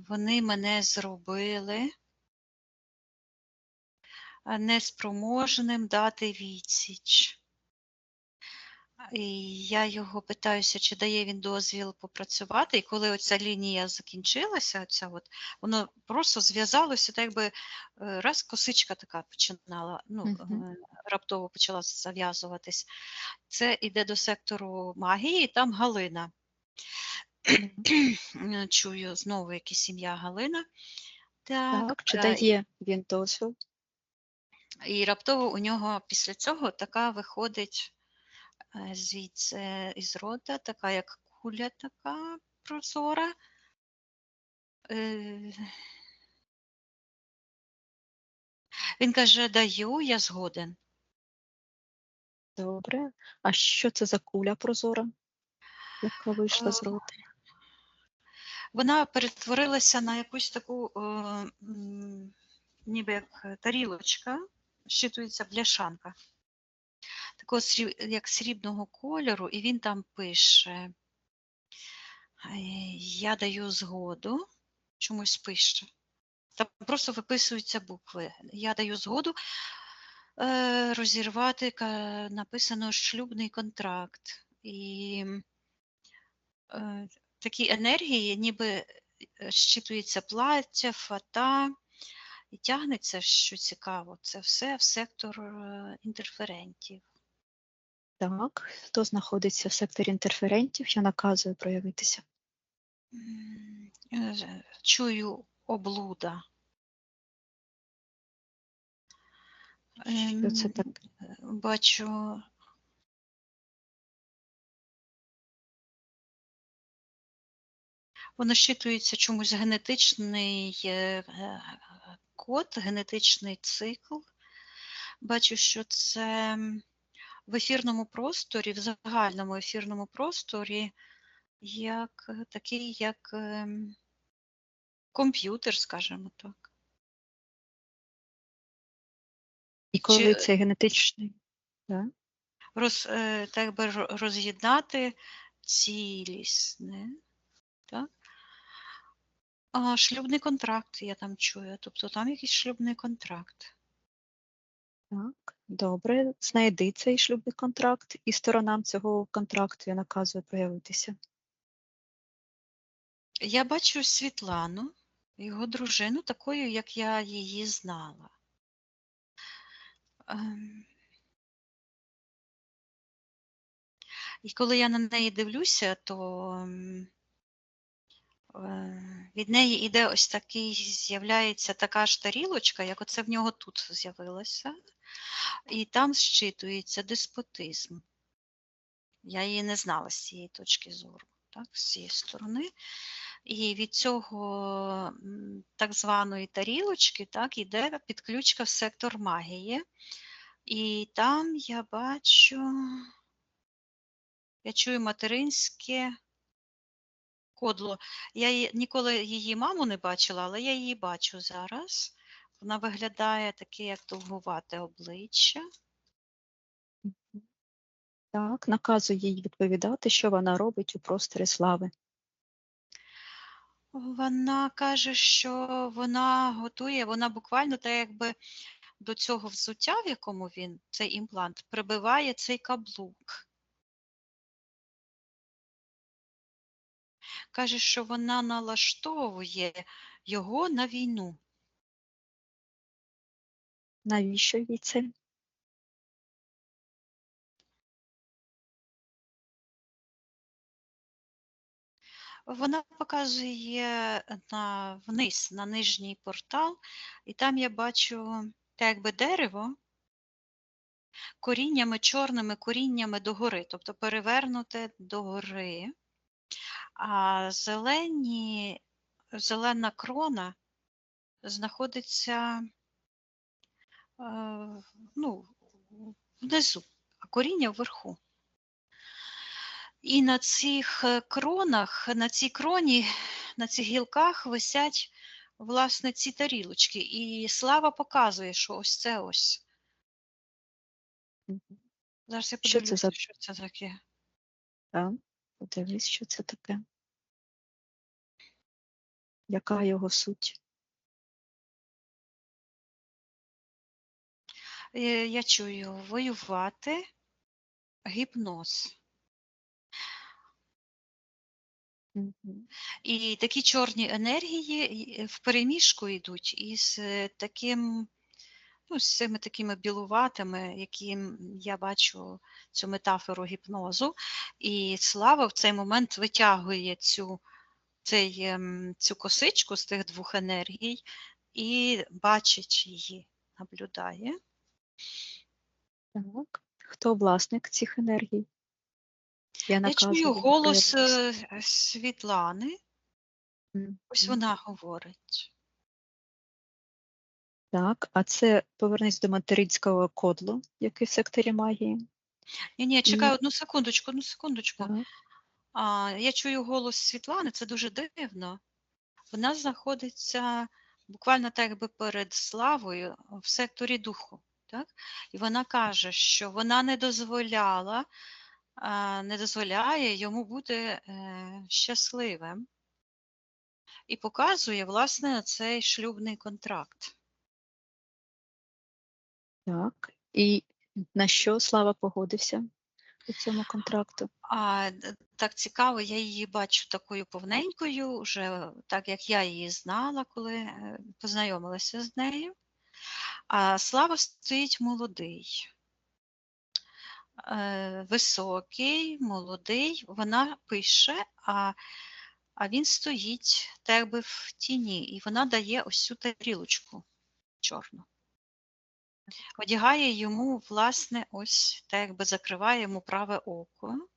Speaker 3: вони мене зробили неспроможним дати відсіч. І я його питаюся, чи дає він дозвіл попрацювати. І коли оця лінія закінчилася, воно просто зв'язалося, так якби раз косичка така починала, раптово почала зав'язуватись. Це йде до сектору магії, і там Галина. Чую знову якась ім'я Галина.
Speaker 1: Так, чи дає він дозвіл?
Speaker 3: І раптово у нього після цього така виходить звідси із рота, така як куля така прозора. Він каже: даю, я згоден.
Speaker 1: Добре. А що це за куля прозора, яка вийшла з рота?
Speaker 3: Вона перетворилася на якусь таку, ніби як тарілочка, щитується бляшанка, такого як срібного кольору, і він там пише: я даю згоду, чомусь пише. Там просто виписуються букви. Я даю згоду розірвати, написано, шлюбний контракт. І такі енергії, ніби щитується плаття, фата, і тягнеться, що цікаво, це все в сектор інтерферентів.
Speaker 1: Так, хто знаходиться в секторі інтерферентів, я наказую проявитися.
Speaker 3: Чую облуда.
Speaker 1: Що це таке?
Speaker 3: Бачу. Воно щитується чомусь генетичний код, генетичний цикл. Бачу, що це в ефірному просторі, в загальному ефірному просторі, як такий, як комп'ютер, скажімо так.
Speaker 1: І коли цей генетичний, да?
Speaker 3: Так би роз'єднати цілісне, так? А шлюбний контракт я там чую, тобто там якийсь шлюбний контракт.
Speaker 1: Так, добре. Знайди цей шлюбний контракт, і сторонам цього контракту я наказую проявитися.
Speaker 3: Я бачу Світлану, його дружину, такою, як я її знала. І коли я на неї дивлюся, то від неї іде ось такий, з'являється така ж тарілочка, як оце в нього тут з'явилося, і там зчитується деспотизм. Я її не знала з цієї точки зору, так, з цієї сторони. І від цього так званої тарілочки, так, іде підключка в сектор магії. І там я бачу, я чую материнське кодло. Я ніколи її маму не бачила, але я її бачу зараз. Вона виглядає таке, як довгувате обличчя.
Speaker 1: Так, наказую їй відповідати, що вона робить у просторі слави.
Speaker 3: Вона каже, що вона готує, вона буквально так якби до цього взуття, в якому він, цей імплант, прибиває цей каблук. Каже, що вона налаштовує його на війну.
Speaker 1: Навіщо їй це?
Speaker 3: Вона показує вниз, на нижній портал, і там я бачу так якби дерево коріннями, чорними коріннями догори, тобто перевернуте догори, а зелена крона знаходиться внизу, а коріння вверху. І на цих кронах, на цій кроні, на цих гілках висять, власне, ці тарілочки. І слава показує, що ось це ось. Зараз я
Speaker 1: Що
Speaker 3: подивлюся,
Speaker 1: це
Speaker 3: що це таке.
Speaker 1: Так, подивись, що це таке. Яка його суть?
Speaker 3: Я чую воювати, гіпноз. І такі чорні енергії впереміжку йдуть із таким, з цими такими білуватими, яким я бачу цю метафору гіпнозу. І Слава в цей момент витягує цю косичку з тих двох енергій і бачить її, наблюдає.
Speaker 1: Так. Хто власник цих енергій?
Speaker 3: Я чую голос Світлани. Ось
Speaker 1: Мгм.
Speaker 3: вона говорить.
Speaker 1: Так, а це повернись до материнського кодлу, який в секторі магії.
Speaker 3: Ні, чекай
Speaker 1: І
Speaker 3: одну секундочку, одну секундочку.
Speaker 1: так,
Speaker 3: Я чую голос Світлани, це дуже дивно. Вона знаходиться буквально так якби перед Славою в секторі духу. Так? І вона каже, що вона не дозволяє йому бути щасливим. І показує, власне, цей шлюбний контракт.
Speaker 1: так. І на що Слава погодився у цьому контракту?
Speaker 3: Так цікаво, я її бачу такою повненькою, вже так як я її знала, коли познайомилася з нею. А Слава стоїть молодий, високий, молодий, вона пише, а він стоїть так якби в тіні, і вона дає ось цю тарілочку чорну. Одягає йому, власне, ось так якби закриває йому праве око.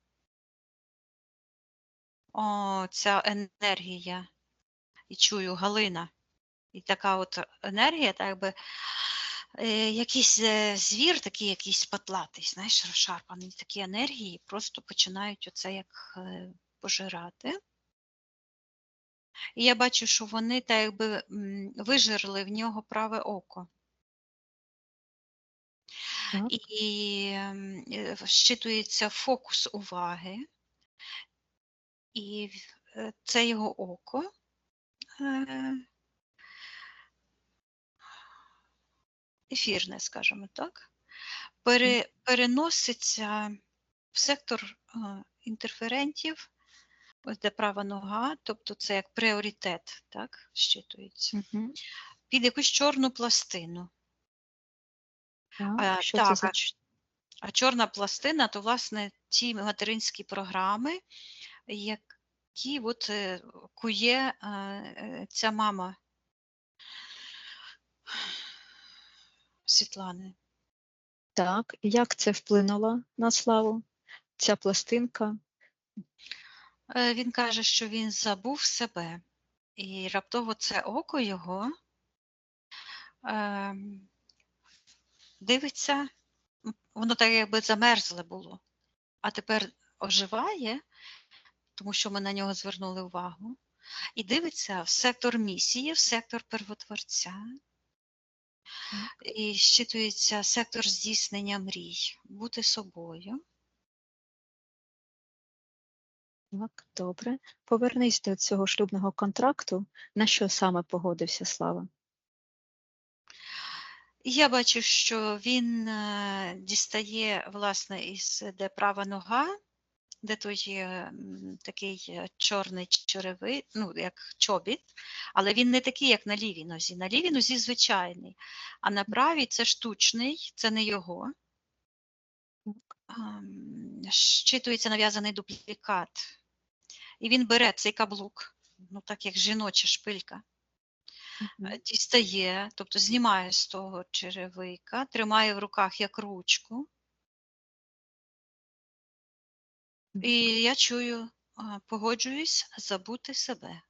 Speaker 3: Ця енергія, і чую Галина. І така от енергія, так якби якийсь звір, такий якийсь патлатий, знаєш, розшарпаний, такі енергії просто починають оце як пожирати. І я бачу, що вони так якби вижерли в нього праве око.
Speaker 1: Так,
Speaker 3: І щитується фокус уваги, і це його око ефірне, скажімо так, переноситься в сектор інтерферентів, ось де права нога, тобто це як пріоритет, так, щитується,
Speaker 1: угу.
Speaker 3: під якусь чорну пластину.
Speaker 1: Так. Що це
Speaker 3: Так,
Speaker 1: за
Speaker 3: а чорна пластина, то, власне, ті материнські програми, які от кує ця мама Світлани.
Speaker 1: так? І як це вплинуло на Славу? Ця пластинка?
Speaker 3: Він каже, що він забув себе, і раптово це око його дивиться, воно так якби замерзле було, а тепер оживає, тому що ми на нього звернули увагу, і дивиться в сектор місії, в сектор первотворця, і щитується сектор здійснення мрій, бути собою.
Speaker 1: Так, добре. Повернись до цього шлюбного контракту. На що саме погодився Слава?
Speaker 3: І я бачу, що він дістає, власне, де права нога, де той такий чорний черевик, ну, як чобіт, але він не такий, як на лівій нозі. На лівій нозі звичайний, а на правій це штучний, це не його. Щитується нав'язаний дуплікат. І він бере цей каблук, ну так як жіноча шпилька, дістає, тобто знімає з того черевика, тримає в руках як ручку. І я чую, погоджуюсь забути себе.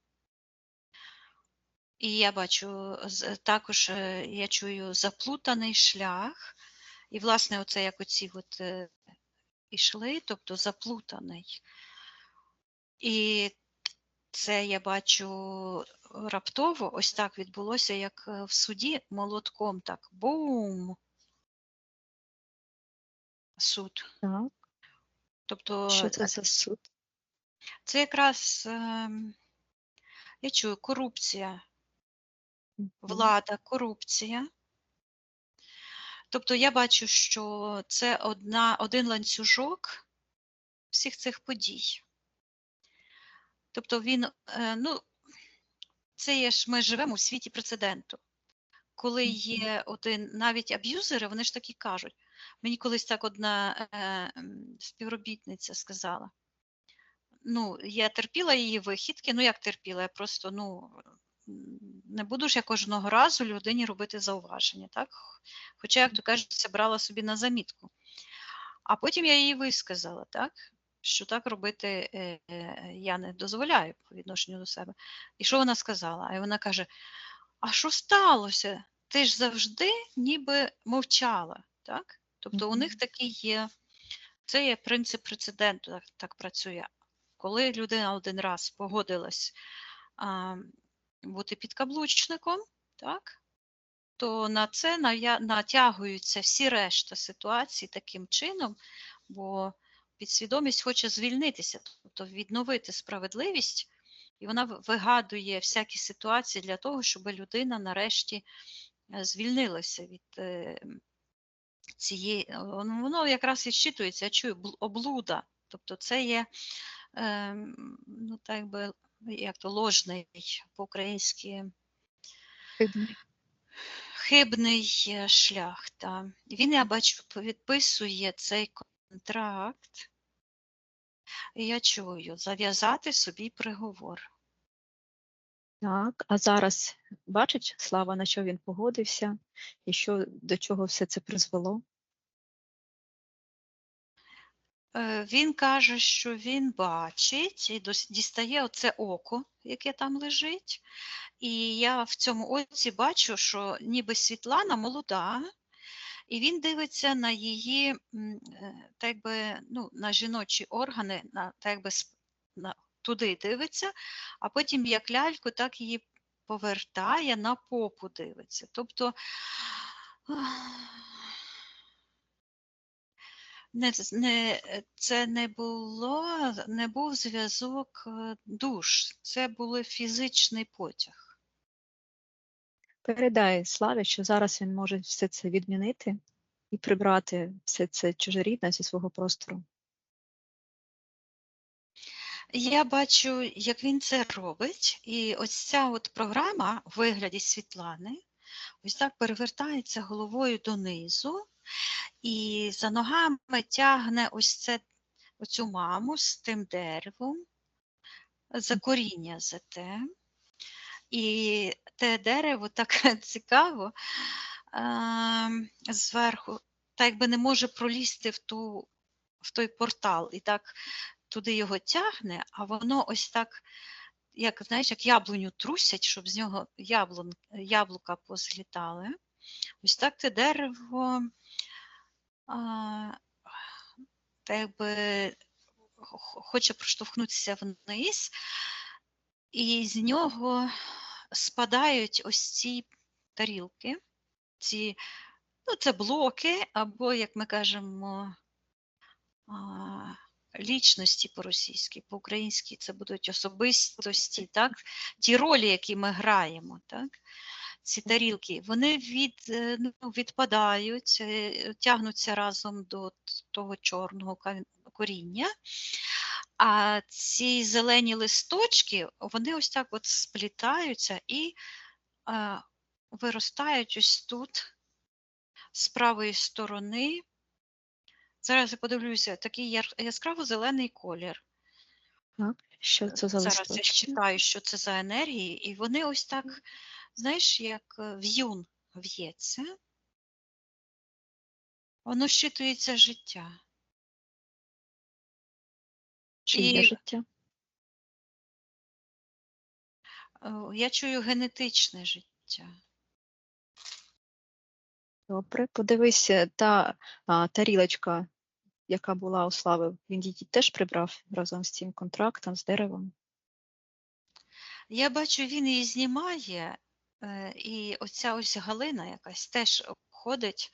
Speaker 3: І я бачу, також я чую заплутаний шлях. І, власне, оце як оці от ішли, тобто заплутаний. І це я бачу раптово, ось так відбулося, як в суді молотком, так, бум, суд.
Speaker 1: Так.
Speaker 3: Тобто
Speaker 1: Що це за суд?
Speaker 3: це якраз, я чую, корупція, влада, корупція. Тобто я бачу, що це один ланцюжок всіх цих подій. Тобто він, ну, це є ж ми живемо у світі прецеденту. Коли є навіть аб'юзери, вони ж так і кажуть. Мені колись так одна співробітниця сказала. Ну, я терпіла її вихідки, ну як терпіла, я просто, не буду ж я кожного разу людині робити зауваження, так? Хоча, як то кажуть, брала собі на замітку. А потім я їй висказала, так? що так робити я не дозволяю по відношенню до себе. І що вона сказала? І вона каже: а що сталося? Ти ж завжди ніби мовчала. Так? Тобто у них такий є, це є принцип прецеденту, так працює. Коли людина один раз погодилась бути підкаблучником, так, то на це натягуються всі решта ситуацій таким чином, бо підсвідомість хоче звільнитися, тобто відновити справедливість, і вона вигадує всякі ситуації для того, щоб людина нарешті звільнилася від цієї, воно якраз і щитується, я чую, облуда. Тобто це є, ну так би, як то ложний по-українськи хибний шлях. Та. Він, я бачу, підписує цей контракт, і я чую, зав'язати собі приговор.
Speaker 1: Так, а зараз бачить Слава, на що він погодився, і до чого все це призвело?
Speaker 3: Він каже, що він бачить і дістає оце око, яке там лежить. І я в цьому оці бачу, що ніби Світлана молода, і він дивиться на її, так би, ну, на жіночі органи, так би, туди дивиться, а потім як ляльку, так її повертає, на попу дивиться. Тобто це не був зв'язок душ, це був фізичний потяг.
Speaker 1: Передай Славі, що зараз він може все це відмінити і прибрати все це чужорідне зі свого простору.
Speaker 3: Я бачу, як він це робить, і ось ця от програма в вигляді Світлани ось так перевертається головою донизу, і за ногами тягне оцю маму з тим деревом, за коріння за те. І те дерево так цікаво, зверху, так якби не може пролізти в той портал. І так туди його тягне, а воно ось так, як, знаєш, як яблуню трусять, щоб з нього яблука позлітали. Ось так те дерево так якби хоче проштовхнутися вниз, і з нього спадають ось ці тарілки, ну, це блоки, або, як ми кажемо, лічності по-російськи, по-українськи це будуть особистості, так? Ті ролі, які ми граємо, так? Ці тарілки, вони відпадають, тягнуться разом до того чорного коріння, а ці зелені листочки, вони ось так от сплітаються і виростають ось тут, з правої сторони. Зараз я подивлюся, такий яскраво-зелений колір.
Speaker 1: Так, що це за
Speaker 3: Зараз я
Speaker 1: листочки?
Speaker 3: читаю, що це за енергії, і вони ось так, знаєш, як в'юн в'ється. Воно щитується життя.
Speaker 1: Чиє життя?
Speaker 3: Я чую генетичне життя.
Speaker 1: Добре, подивися, та тарілочка, яка була у Слави, він її теж прибрав разом з цим контрактом, з деревом?
Speaker 3: Я бачу, він її знімає, і оця ось Галина якась теж ходить,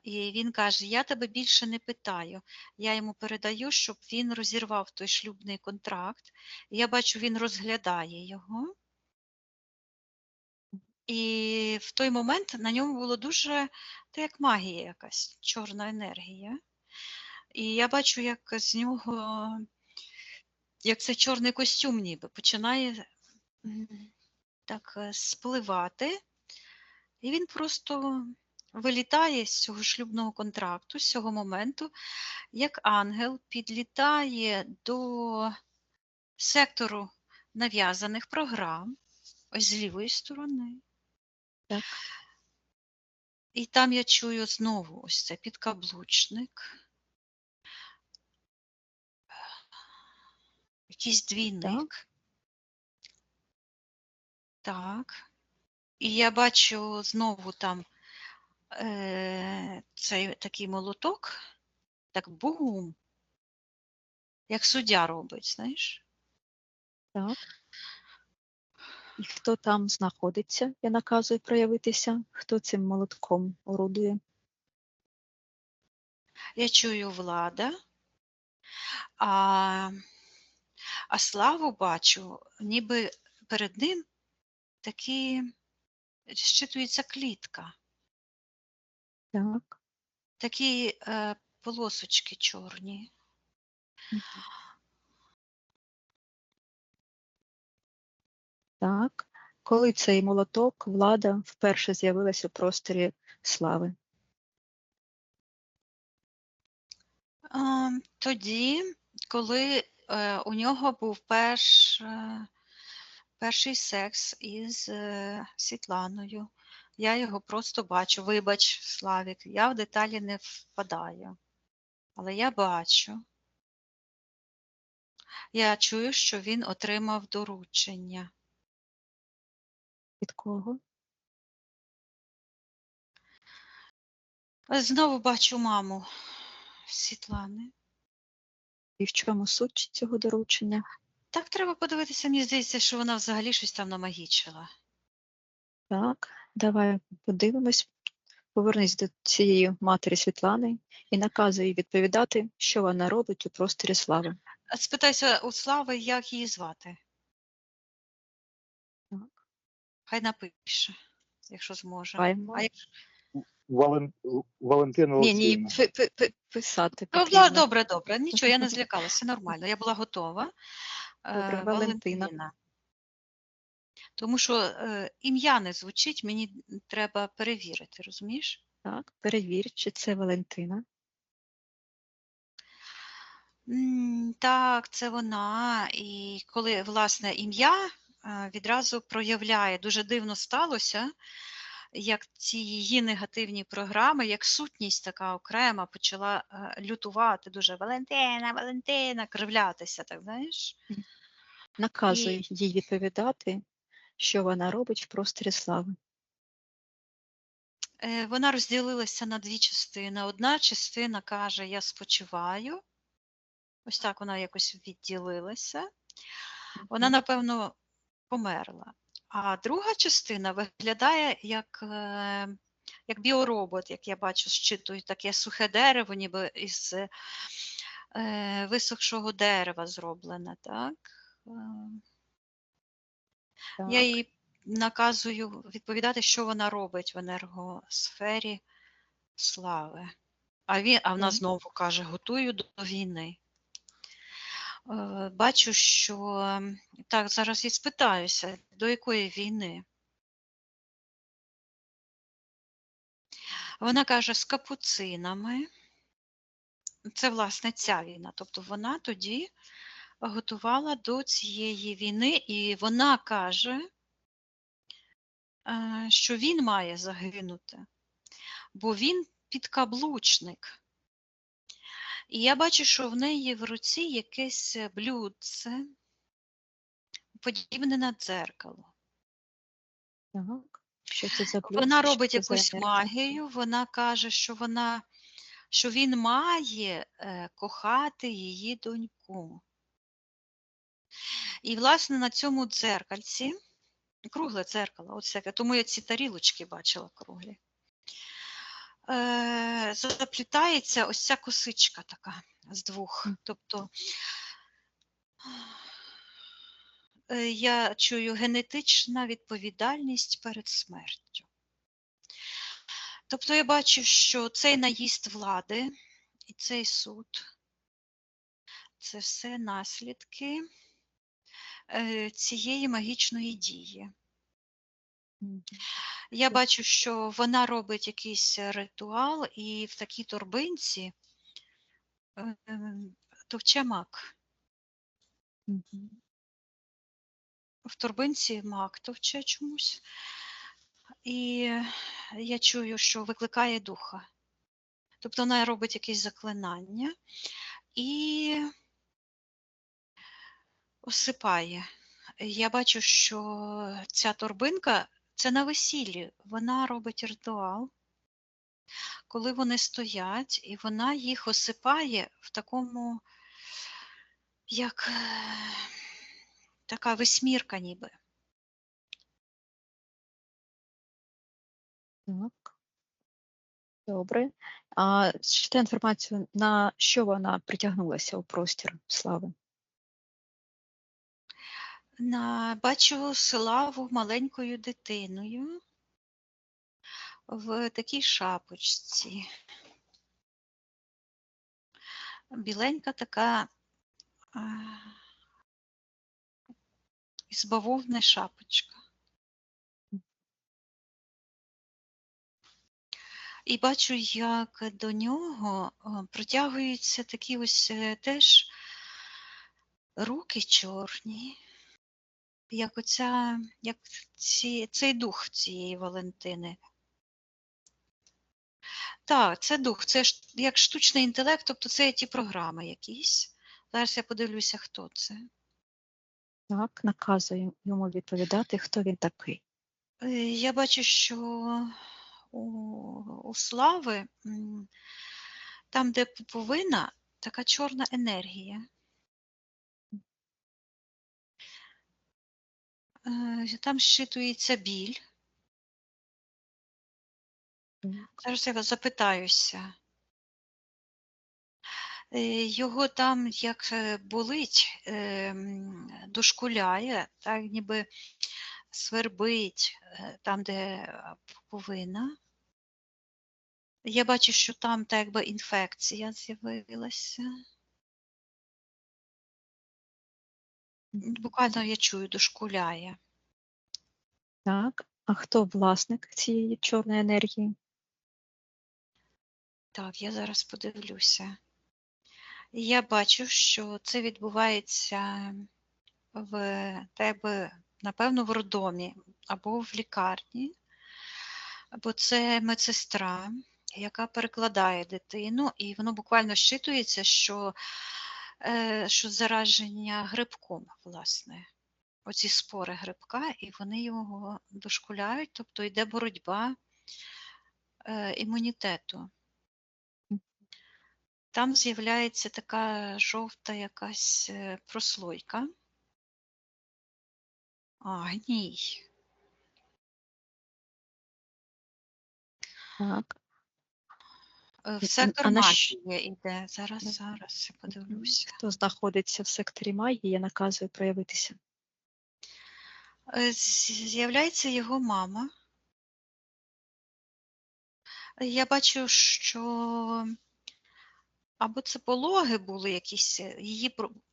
Speaker 3: і він каже: я тебе більше не питаю. Я йому передаю, щоб він розірвав той шлюбний контракт. Я бачу, він розглядає його. І в той момент на ньому було дуже, це як магія якась, чорна енергія. І я бачу, як з нього, як цей чорний костюм ніби починає так спливати. І він просто вилітає з цього шлюбного контракту, з цього моменту, як ангел підлітає до сектору нав'язаних програм, ось з лівої сторони.
Speaker 1: Так.
Speaker 3: І там я чую знову ось це підкаблучник. якийсь двійник. Так. І я бачу знову там цей такий молоток, так бум, як суддя робить, знаєш?
Speaker 1: Так. І хто там знаходиться, я наказую проявитися, хто цим молотком орудує.
Speaker 3: Я чую Влада, а Славу бачу, ніби перед ним такі щитується клітка,
Speaker 1: Так.
Speaker 3: такі полосочки чорні.
Speaker 1: Мгм. Так. Коли цей молоток, Влада, вперше з'явилась у просторі слави?
Speaker 3: Тоді, коли у нього був перший секс із Світланою. Я його просто бачу. Вибач, Славік, я в деталі не впадаю. Але я бачу. Я чую, що він отримав доручення.
Speaker 1: Від кого?
Speaker 3: Знову бачу маму Світлани.
Speaker 1: І в чому суть цього доручення?
Speaker 3: Так треба подивитися, мені здається, що вона взагалі щось там намагічила.
Speaker 1: Так, давай подивимось. Повернись до цієї матері Світлани і наказуй їй відповідати, що вона робить у просторі слави.
Speaker 3: Спитайся у Слави, як її звати.
Speaker 1: Так.
Speaker 3: Хай напише, якщо зможе.
Speaker 1: Чекаємо.
Speaker 3: А як...
Speaker 2: Валентина
Speaker 1: Ні,
Speaker 2: Олексіївна.
Speaker 1: писати
Speaker 3: Ну,
Speaker 1: потрібно.
Speaker 3: добре, добре. Нічого, я не злякалася, нормально. Я була готова.
Speaker 1: Добре, Валентина.
Speaker 3: Тому що ім'я не звучить, мені треба перевірити, розумієш?
Speaker 1: Так, перевір, чи це Валентина.
Speaker 3: Так, це вона. І коли, власне, ім'я відразу проявляє, дуже дивно сталося, як ці її негативні програми, як сутність така окрема почала лютувати дуже Валентина, Валентина, кривлятися, так знаєш?
Speaker 1: Наказуй їй відповідати, що вона робить в просторі слави.
Speaker 3: Вона розділилася на дві частини. Одна частина каже, я спочиваю. Ось так вона якось відділилася. Вона, напевно, померла. А друга частина виглядає як біоробот, як я бачу, щитують таке сухе дерево, ніби із висохшого дерева зроблене. Так?
Speaker 1: Так.
Speaker 3: Я їй наказую відповідати, що вона робить в енергосфері слави. А вона знову каже, готую до війни. Бачу, що... Так, зараз і спитаюся, до якої війни? Вона каже, з капуцинами. Це, власне, ця війна. Тобто вона тоді готувала до цієї війни, і вона каже, що він має загинути, бо він підкаблучник. І я бачу, що в неї в руці якесь блюдце, подібне на дзеркало.
Speaker 1: Так. Що це за блюдце?
Speaker 3: Вона робить
Speaker 1: Що це за
Speaker 3: якусь
Speaker 1: енергія?
Speaker 3: магію, вона каже, що він має кохати її доньку. І, власне, на цьому дзеркальці, кругле дзеркало, от всяке, тому я ці тарілочки бачила круглі, заплітається ось ця косичка така з двох. Тобто я чую генетична відповідальність перед смертю. Тобто я бачу, що цей наїзд влади і цей суд – це все наслідки цієї магічної дії. Я бачу, що вона робить якийсь ритуал і в такій торбинці товче мак. В торбинці мак товче чомусь. І я чую, що викликає духа. Тобто вона робить якесь заклинання. І осипає. Я бачу, що ця торбинка це на весіллі. Вона робить ритуал, коли вони стоять, і вона їх осипає в такому, як така восьмірка ніби.
Speaker 1: Так, добре. А читай інформацію, на що вона притягнулася у простір слави?
Speaker 3: Бачу Славу маленькою дитиною в такій шапочці. Біленька така із бавовни шапочка. І бачу, як до нього протягуються такі ось теж руки чорні, як цей дух цієї Валентини. Так, це дух, це як штучний інтелект, тобто це ті програми якісь. Зараз я подивлюся, хто це.
Speaker 1: Так, наказує йому відповідати, хто він такий.
Speaker 3: Я бачу, що у Слави, там, де пуповина, така чорна енергія. Там щитується біль. Зараз я вас запитаюся. Його там як болить, дошкуляє, так ніби свербить там, де пуповина. Я бачу, що там так якби інфекція з'явилася. Буквально я чую, дошкуляє.
Speaker 1: Так, а хто власник цієї чорної енергії?
Speaker 3: Так, я зараз подивлюся. Я бачу, що це відбувається в тебе, напевно, в роддомі або в лікарні, бо це медсестра, яка перекладає дитину, і воно буквально щитується, що зараження грибком, власне. Оці спори грибка, і вони його дошкуляють, тобто йде боротьба імунітету. Там з'являється така жовта якась прослойка. Гній.
Speaker 1: Так.
Speaker 3: В сектор
Speaker 1: А
Speaker 3: магії йде. Зараз я подивлюся.
Speaker 1: Хто знаходиться в секторі магії, я наказую проявитися.
Speaker 3: З'являється його мама. Я бачу, що або це пологи були якісь,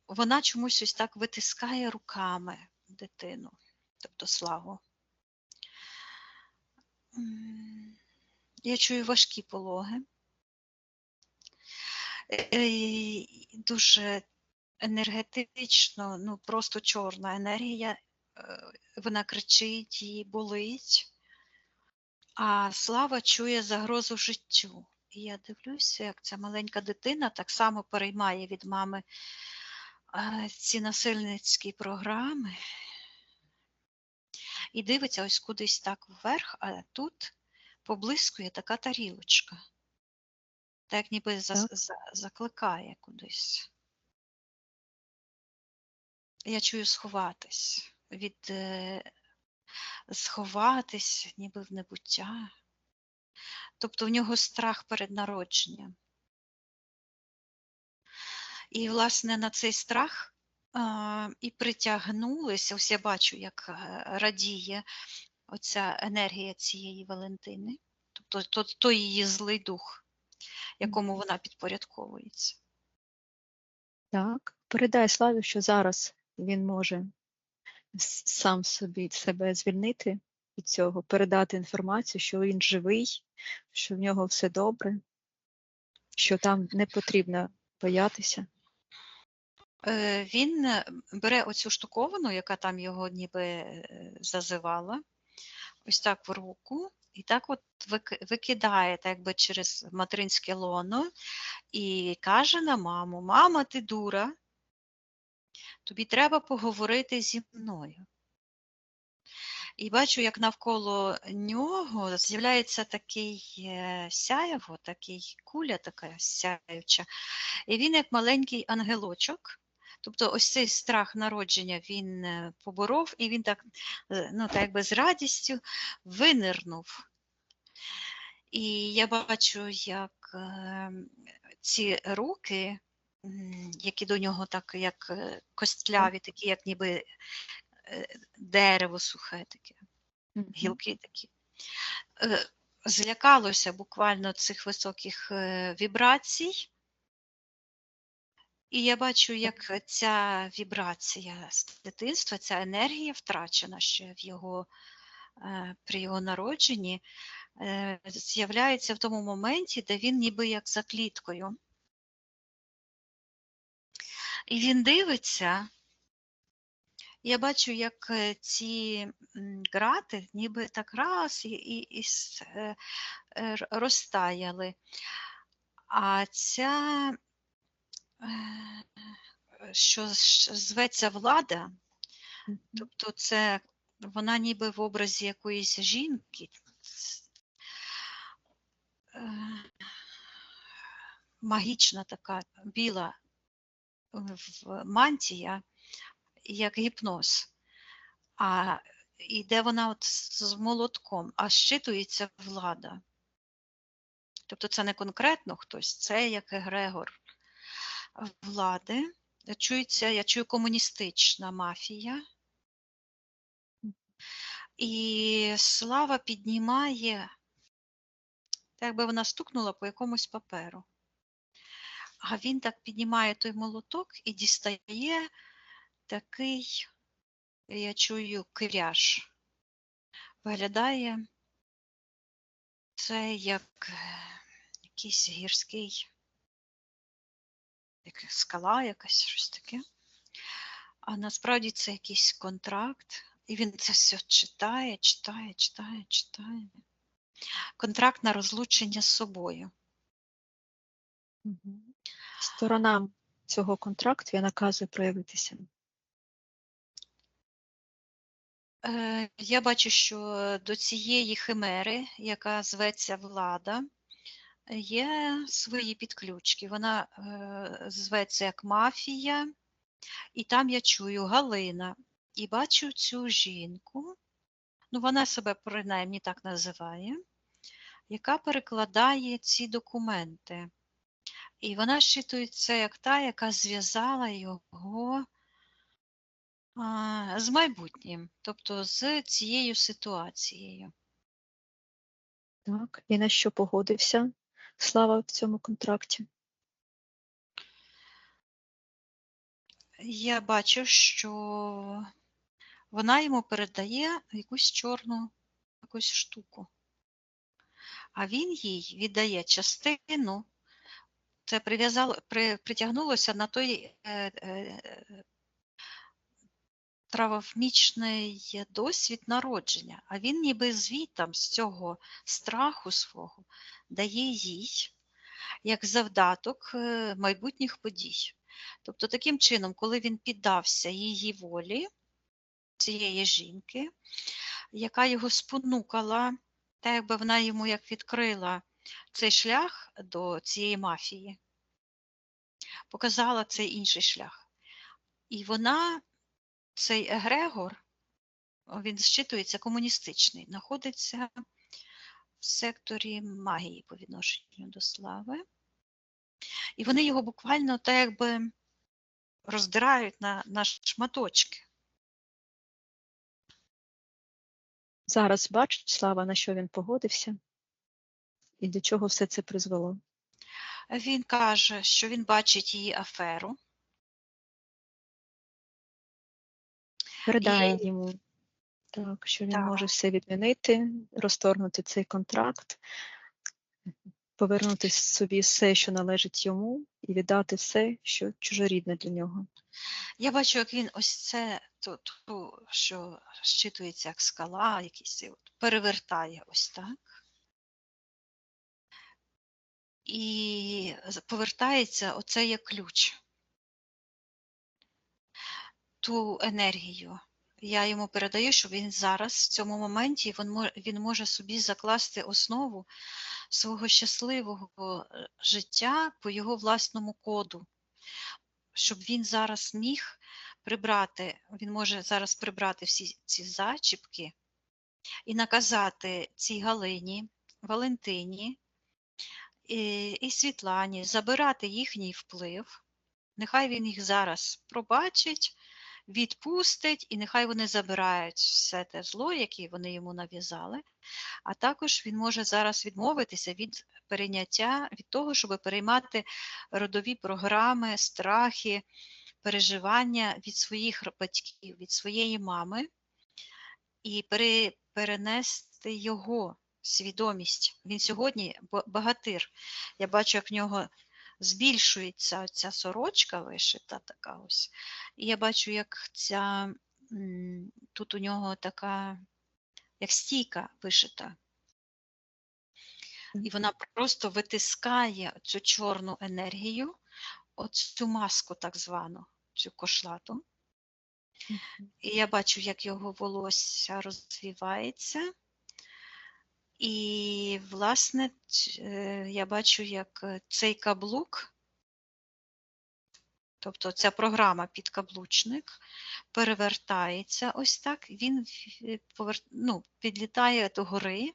Speaker 3: вона чомусь ось так витискає руками дитину, тобто Славу. Я чую важкі пологи. Дуже енергетично, ну просто чорна енергія, вона кричить, її болить, а Слава чує загрозу життю. І я дивлюся, як ця маленька дитина так само переймає від мами ці насильницькі програми і дивиться ось кудись так вверх, а тут поблискує така тарілочка. Так ніби закликає кудись. Я чую сховатись, сховатись ніби в небуття. Тобто в нього страх перед народженням. І, власне, на цей страх і притягнулися, ось я бачу, як радіє оця енергія цієї Валентини, тобто той її злий дух, якому вона підпорядковується.
Speaker 1: Так, передай Славі, що зараз він може сам себе звільнити від цього, передати інформацію, що він живий, що в нього все добре, що там не потрібно боятися.
Speaker 3: Він бере оцю штуковину, яка там його ніби зазивала, ось так в руку, і так от викидає так якби через материнське лоно і каже на маму: «Мама, ти дура». тобі треба поговорити зі мною. І бачу, як навколо нього з'являється такий сяєво, такий куля така сяюча, і він як маленький ангелочок. Тобто ось цей страх народження він поборов, і він так, ну, так якби з радістю винирнув. І я бачу, як ці руки, які до нього так, як костляві, такі, як ніби дерево сухе таке, гілки такі, злякалося буквально цих високих вібрацій. І я бачу, як ця вібрація з дитинства, ця енергія втрачена ще при його народженні, з'являється в тому моменті, де він ніби як за кліткою. І він дивиться, я бачу, як ці грати ніби так раз і розтаяли. А ця, що зветься влада, тобто це вона ніби в образі якоїсь жінки, магічна така біла мантія, як гіпноз. І де вона от з молотком, а щитується влада. Тобто це не конкретно хтось, це як егрегор влади. Я чую комуністична мафія. І слава піднімає, так якби вона стукнула по якомусь паперу. А він так піднімає той молоток і дістає такий, я чую, киряж. Виглядає це як якийсь гірський, як скала якась, щось таке. А насправді це якийсь контракт. І він це все читає. Контракт на розлучення з собою.
Speaker 1: Сторонам цього контракту я наказую проявитися.
Speaker 3: Я бачу, що до цієї химери, яка зветься влада, є свої підключки. Вона зветься як мафія, і там я чую Галина. І бачу цю жінку, ну вона себе принаймні так називає, яка перекладає ці документи. І вона щитується як та, яка зв'язала його з майбутнім, тобто з цією ситуацією.
Speaker 1: Так, і на що погодився Слава в цьому контракті?
Speaker 3: Я бачу, що вона йому передає якусь чорну якусь штуку, а він їй віддає частину. Це притягнулося на той травмічний досвід народження, а він ніби звітом з цього страху свого дає їй як завдаток майбутніх подій. Тобто таким чином, коли він піддався її волі, цієї жінки, яка його спонукала, так якби вона йому як відкрила цей шлях до цієї мафії, показала цей інший шлях. І вона, цей егрегор, він зчитується комуністичний, знаходиться в секторі магії по відношенню до Слави. І вони його буквально так якби роздирають на шматочки.
Speaker 1: Зараз бачить Слава, на що він погодився і до чого все це призвело.
Speaker 3: Він каже, що він бачить її аферу.
Speaker 1: Передає йому, так, що він може все відмінити, розторгнути цей контракт, повернути собі все, що належить йому, і віддати все, що чужорідне для нього.
Speaker 3: Я бачу, як він ось це, що щитується як скала, якийсь, перевертає ось так. І повертається оце як ключ. ту енергію. Я йому передаю, що він зараз, в цьому моменті, він може собі закласти основу свого щасливого життя по його власному коду, щоб він зараз міг прибрати, він може зараз прибрати всі ці зачіпки і наказати цій Галині, Валентині і Світлані забирати їхній вплив. Нехай він їх зараз пробачить, відпустить, і нехай вони забирають все те зло, яке вони йому нав'язали. А також він може зараз відмовитися від перейняття, від того, щоб переймати родові програми, страхи, переживання від своїх батьків, від своєї мами, і перенести його свідомість. Він сьогодні багатир. Я бачу, як в нього збільшується ця сорочка вишита така ось. І я бачу, як тут у нього така, як стійка вишита. І вона просто витискає цю чорну енергію, оцю маску так звану, цю кошлату. І я бачу, як його волосся розвівається. І, власне, я бачу, як цей каблук, тобто ця програма підкаблучник, перевертається ось так, він підлітає до гори,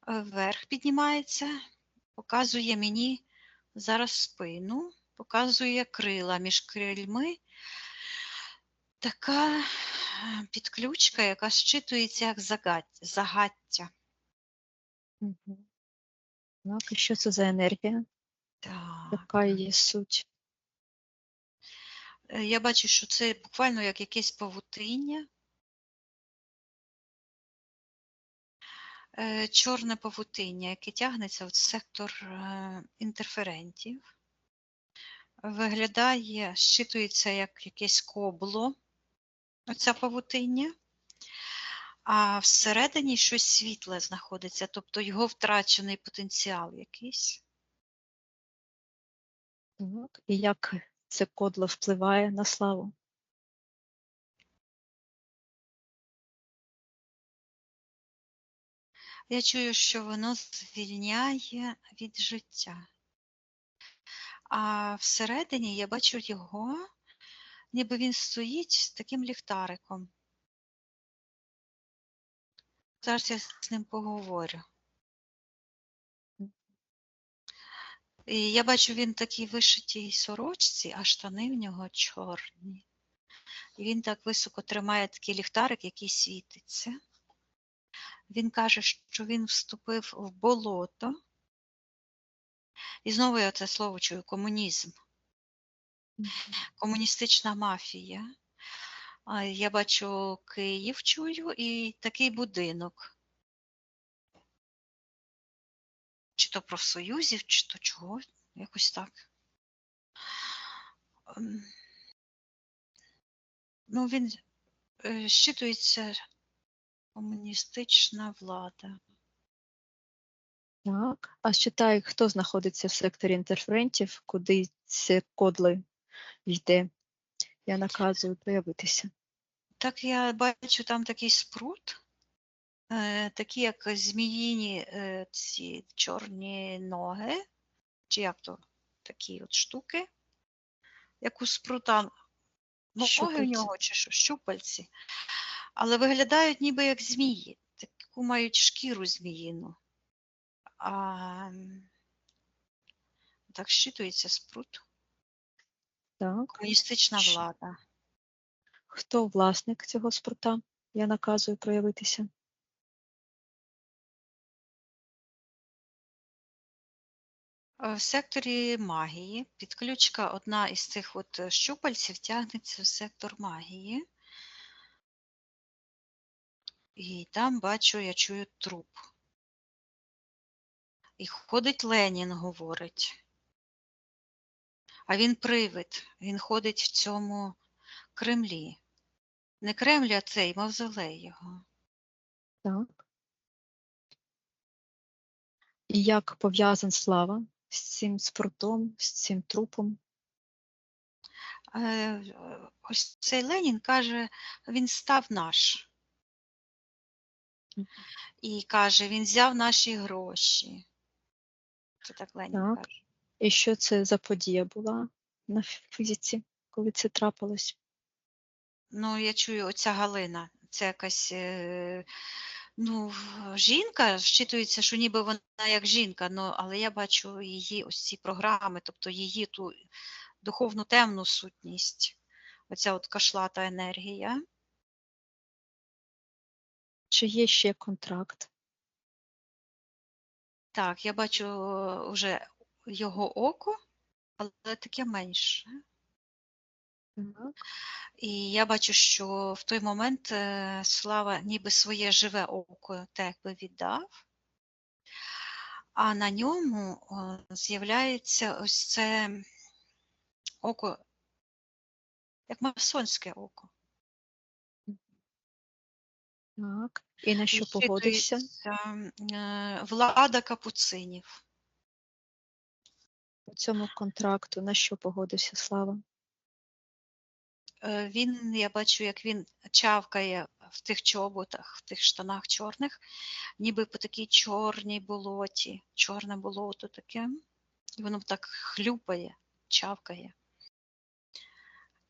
Speaker 3: вверх піднімається, показує мені зараз спину, показує крила між крильми. Така підключка, яка зчитується як загаття.
Speaker 1: Так, і що це за енергія?
Speaker 3: Так.
Speaker 1: Яка її суть?
Speaker 3: Я бачу, що це буквально як якесь павутиння. Чорне павутиння, яке тягнеться в сектор інтерферентів. Виглядає, зчитується як якесь кобло, оця павутиння. А всередині щось світле знаходиться, тобто його втрачений потенціал якийсь.
Speaker 1: Так. І як це кодло впливає на славу?
Speaker 3: Я чую, що воно звільняє від життя. А всередині я бачу його, ніби він стоїть з таким ліхтариком. Зараз я з ним поговорю. І я бачу, він такий вишитій сорочці, а штани в нього чорні. І він так високо тримає такий ліхтарик, який світиться. Він каже, що він вступив в болото. І знову я це слово чую – комунізм. Комуністична мафія. Я бачу Київ, чую, і такий будинок. Чи то профсоюзів, чи то чого, якось так. Він щитується комуністична влада.
Speaker 1: Так. А считай, хто знаходиться в секторі інтерферентів, куди ці кодли йде? Я наказую проявитися.
Speaker 3: Так, я бачу там такий спрут, такі як зміїні ці чорні ноги, чи як то, такі от штуки, як у спрута, ноги в нього, чи що, щупальці, але виглядають ніби як змії, таку мають шкіру зміїну. Так щитується спрут.
Speaker 1: Так.
Speaker 3: Комуністична влада.
Speaker 1: Хто власник цього спрута? Я наказую проявитися.
Speaker 3: В секторі магії підключка, одна із цих от щупальців тягнеться в сектор магії. І там бачу, я чую труп. І ходить Ленін, говорить. А він привид, він ходить в цьому Кремлі. Не Кремль, а цей мавзолей його.
Speaker 1: Так. І як пов'язан слава з цим спрутом, з цим трупом?
Speaker 3: Ось цей Ленін каже, він став наш.
Speaker 1: Мгм.
Speaker 3: І каже, він взяв наші гроші. Це так Ленін
Speaker 1: Так.
Speaker 3: каже.
Speaker 1: І що це за подія була на фізиці, коли це трапилось?
Speaker 3: Ну, я чую, оця Галина, це якась, ну, жінка, вчитується, що ніби вона як жінка, ну, але я бачу її ось ці програми, тобто її ту духовну темну сутність, оця от кашлата енергія.
Speaker 1: Чи є ще контракт?
Speaker 3: Так, я бачу вже його око, але таке менше.
Speaker 1: Так.
Speaker 3: І я бачу, що в той момент Слава ніби своє живе око так якби віддав, а на ньому з'являється ось це око, як масонське око.
Speaker 1: Так. І на що погодився?
Speaker 3: Зчитується влада капуцинів.
Speaker 1: По цьому контракту на що погодився Слава?
Speaker 3: Він, я бачу, як він чавкає в тих чоботах, в тих штанах чорних, ніби по такій чорній болоті, чорне болото таке, і воно так хлюпає, чавкає.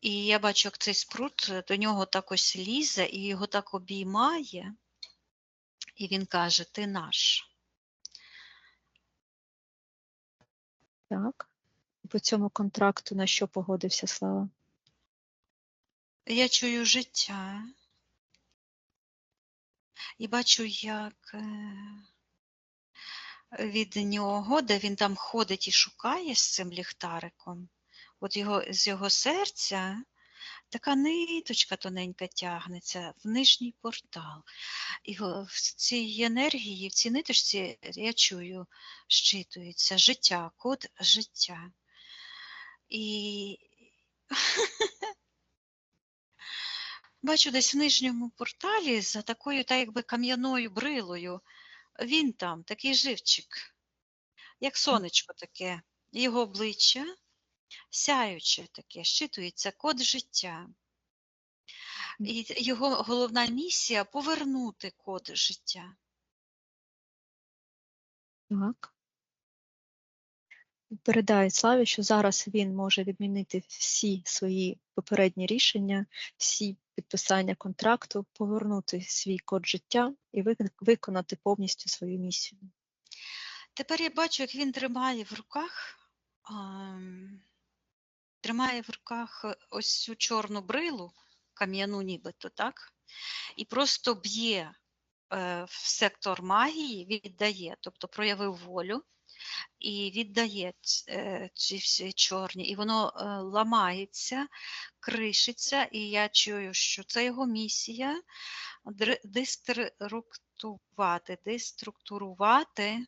Speaker 3: І я бачу, як цей спрут до нього так ось лізе і його так обіймає, і він каже: "Ти наш".
Speaker 1: Так. По цьому контракту на що погодився Слава?
Speaker 3: Я чую життя і бачу, як від нього, де він там ходить і шукає з цим ліхтариком, от з його серця така ниточка тоненька тягнеться в нижній портал. І в цій енергії, в цій ниточці я чую, щитується життя, код життя. І бачу десь в нижньому порталі за такою, так якби кам'яною брилою, він там, такий живчик, як сонечко таке, його обличчя сяюче таке, щитується код життя. І його головна місія – повернути код життя.
Speaker 1: Так. Передай Славі, що зараз він може відмінити всі свої попередні рішення, всі підписання контракту, повернути свій код життя і виконати повністю свою місію.
Speaker 3: Тепер я бачу, як він тримає в руках ось цю чорну брилу, кам'яну нібито, так? І просто б'є в сектор магії, віддає, тобто проявив волю, і віддає ці всі чорні, і воно ламається, кришиться, і я чую, що це його місія деструктурувати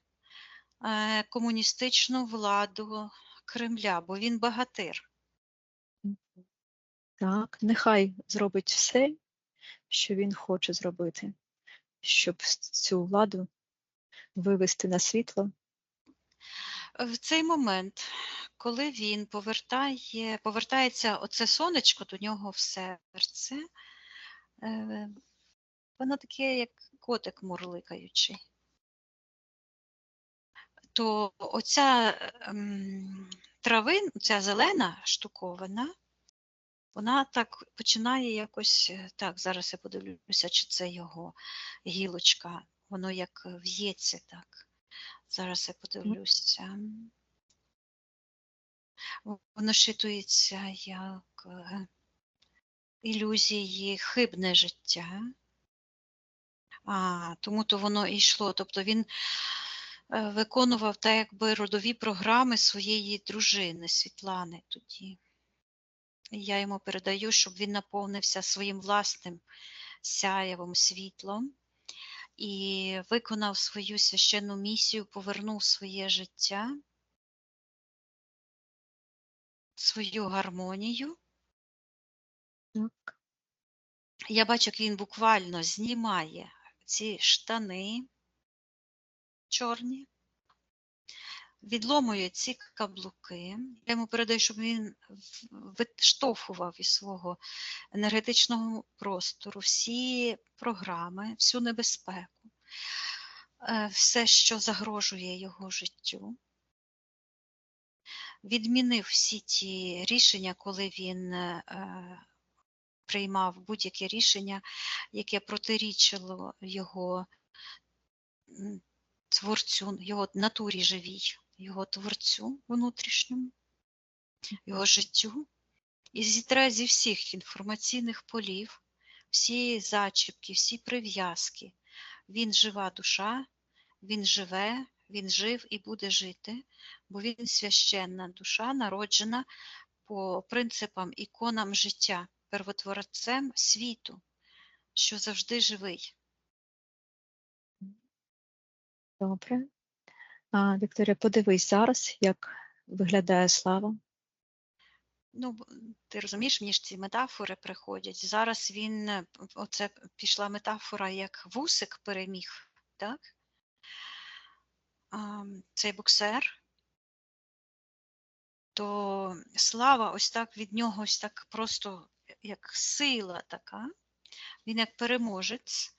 Speaker 3: комуністичну владу Кремля, бо він багатир.
Speaker 1: Так, нехай зробить все, що він хоче зробити, щоб цю владу вивести на світло.
Speaker 3: В цей момент, коли він повертається оце сонечко до нього в серце, воно таке, як котик мурликаючий, то оця ця зелена штуковина, вона так починає якось, так, зараз я подивлюся, чи це його гілочка, воно як в'ється так. Зараз я подивлюся. Воно щитується як ілюзії, хибне життя. Тому-то воно і йшло. Тобто він виконував так якби родові програми своєї дружини Світлани тоді. І я йому передаю, щоб він наповнився своїм власним сяєвим світлом і виконав свою священну місію, повернув своє життя, свою гармонію.
Speaker 1: Так.
Speaker 3: Я бачу, як він буквально знімає ці штани чорні, відломує ці каблуки. Я йому передаю, щоб він відштовхував із свого енергетичного простору всі програми, всю небезпеку, все, що загрожує його життю. Відмінив всі ті рішення, коли він приймав будь-яке рішення, яке протирічило його творцю, його натурі живій, його творцю внутрішньому, його життю. І зітре зі всіх інформаційних полів, всі зачіпки, всі прив'язки. Він жива душа, він живе, він жив і буде жити, бо він священна душа, народжена по принципам, іконам життя, первотворцем світу, що завжди живий.
Speaker 1: Добре. Вікторія, подивись зараз, як виглядає Слава.
Speaker 3: Ну, ти розумієш, мені ж ці метафори приходять. Зараз він, оце пішла метафора, як вусик переміг, так? Цей боксер, то Слава ось так від нього, ось так просто як сила така, він як переможець.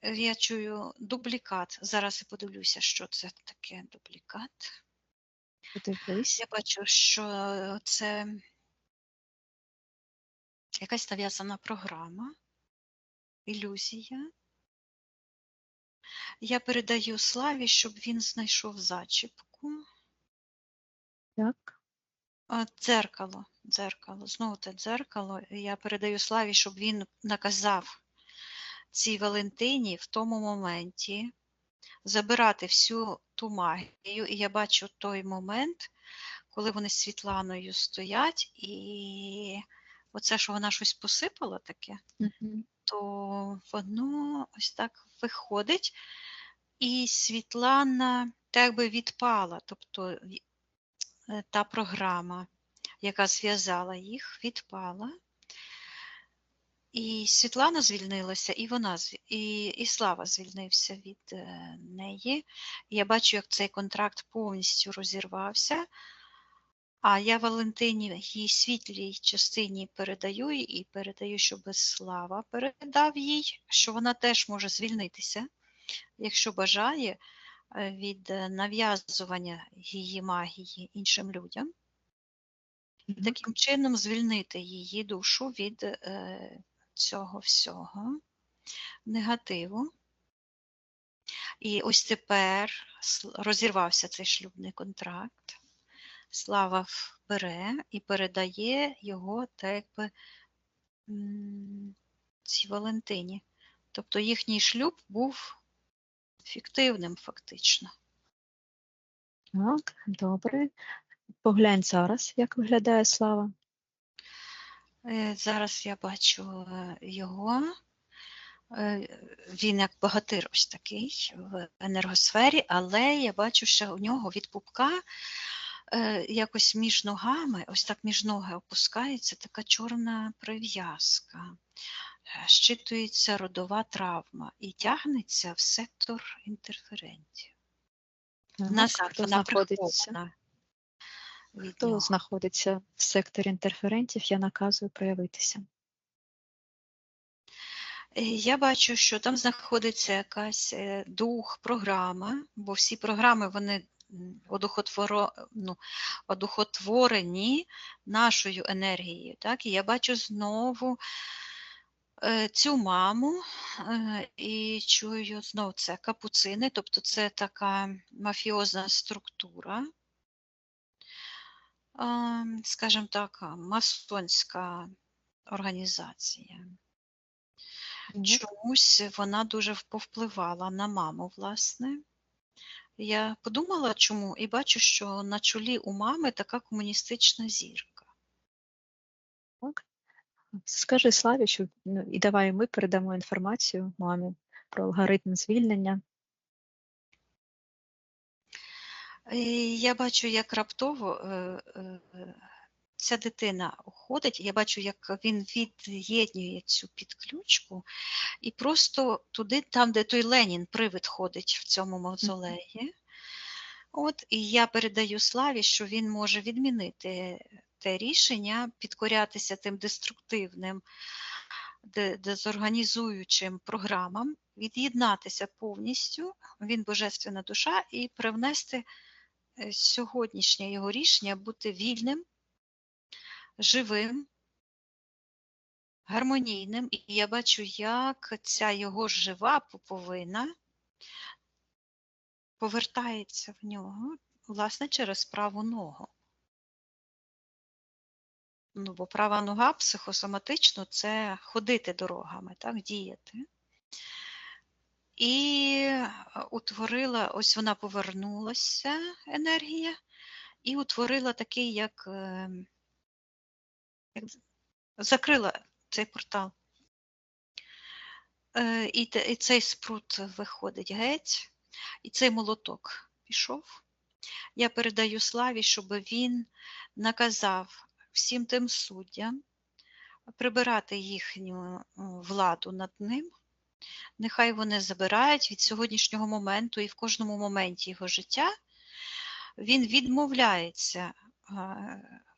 Speaker 3: Я чую дублікат. Зараз я подивлюся, що це таке дублікат.
Speaker 1: Подивись.
Speaker 3: Я бачу, що це якась нав'язана програма, ілюзія. Я передаю Славі, щоб він знайшов зачіпку.
Speaker 1: Так.
Speaker 3: Дзеркало, знову те дзеркало. Я передаю Славі, щоб він наказав цій Валентині в тому моменті забирати всю ту магію. І я бачу той момент, коли вони з Світланою стоять, і оце, що вона щось посипала таке, то воно ось так виходить, і Світлана так би відпала, тобто та програма, яка зв'язала їх, відпала. І Світлана звільнилася, і вона, і Слава звільнився від неї. І я бачу, як цей контракт повністю розірвався. А я Валентині, їй світлій частині передаю, і передаю, щоб Слава передав їй, що вона теж може звільнитися, якщо бажає, від нав'язування її магії іншим людям. І таким чином звільнити її душу від цього всього негативу. І ось тепер розірвався цей шлюбний контракт. Слава бере і передає його так якби цій Валентині. Тобто їхній шлюб був фіктивним фактично.
Speaker 1: Так, добре. Поглянь зараз, як виглядає Слава.
Speaker 3: Зараз я бачу його. Він як богатир ось такий в енергосфері, але я бачу, що у нього від пупка якось між ногами, ось так між ноги опускається така чорна прив'язка. Щитується родова травма і тягнеться в сектор інтерферентів.
Speaker 1: Хто знаходиться? Хто знаходиться в секторі інтерферентів, я наказую проявитися.
Speaker 3: Я бачу, що там знаходиться якась дух, програма, бо всі програми, вони одухотворені нашою енергією. Так? І я бачу знову цю маму і чую знову це капуцини, тобто це така мафіозна структура, скажімо так, масонська організація. Чомусь вона дуже повпливала на маму, власне. Я подумала, чому, і бачу, що на чолі у мами така комуністична зірка.
Speaker 1: Так. Скажи Славі, що і давай ми передамо інформацію мамі про алгоритм звільнення.
Speaker 3: Я бачу, як раптово ця дитина уходить, я бачу, як він від'єднує цю підключку, і просто туди, там, де той Ленін, привид ходить в цьому мавзолеї, От, і я передаю Славі, що він може відмінити те рішення, підкорятися тим деструктивним, дезорганізуючим програмам, від'єднатися повністю, він божественна душа, і привнести сьогоднішнє його рішення бути вільним, живим, гармонійним. І я бачу, як ця його жива пуповина повертається в нього, власне, через праву ногу. Ну, бо права нога психосоматично – це ходити дорогами, так, діяти. І утворила, ось вона повернулася, енергія, і утворила такий, як закрила цей портал. І цей спрут виходить геть, і цей молоток пішов. Я передаю Славі, щоб він наказав всім тим суддям прибирати їхню владу над ним. Нехай вони забирають від сьогоднішнього моменту і в кожному моменті його життя. Він відмовляється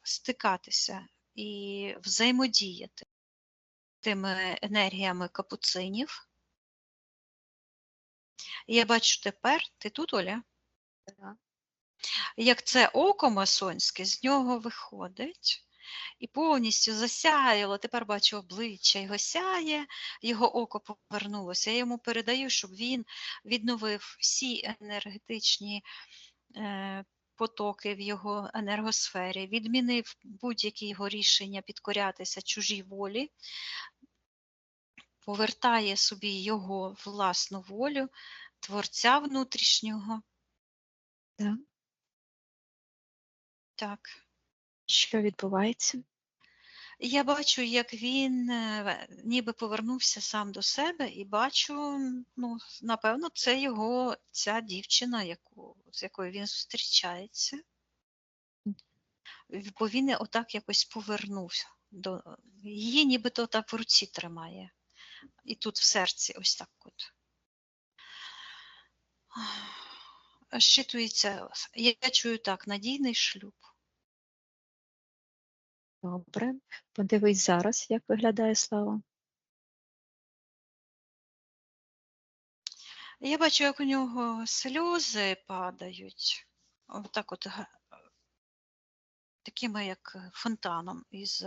Speaker 3: стикатися і взаємодіяти тими енергіями капуцинів. І я бачу тепер, ти тут, Оля?
Speaker 1: Так.
Speaker 3: Як це око масонське з нього виходить і повністю засяяло. Тепер бачу обличчя, його сяє, його око повернулося. Я йому передаю, щоб він відновив всі енергетичні потоки в його енергосфері, відмінив будь-які його рішення підкорятися чужій волі, повертає собі його власну волю, творця внутрішнього.
Speaker 1: Так.
Speaker 3: Так.
Speaker 1: Що відбувається?
Speaker 3: Я бачу, як він ніби повернувся сам до себе, і бачу, ну, напевно, це його, ця дівчина, з якою він зустрічається. Бо він отак якось повернувся. Її нібито так в руці тримає. І тут в серці ось так от. Щитується, я чую так, надійний шлюб.
Speaker 1: Добре. Подивись зараз, як виглядає Слава.
Speaker 3: Я бачу, як у нього сльози падають. Отак от, такими, як фонтаном із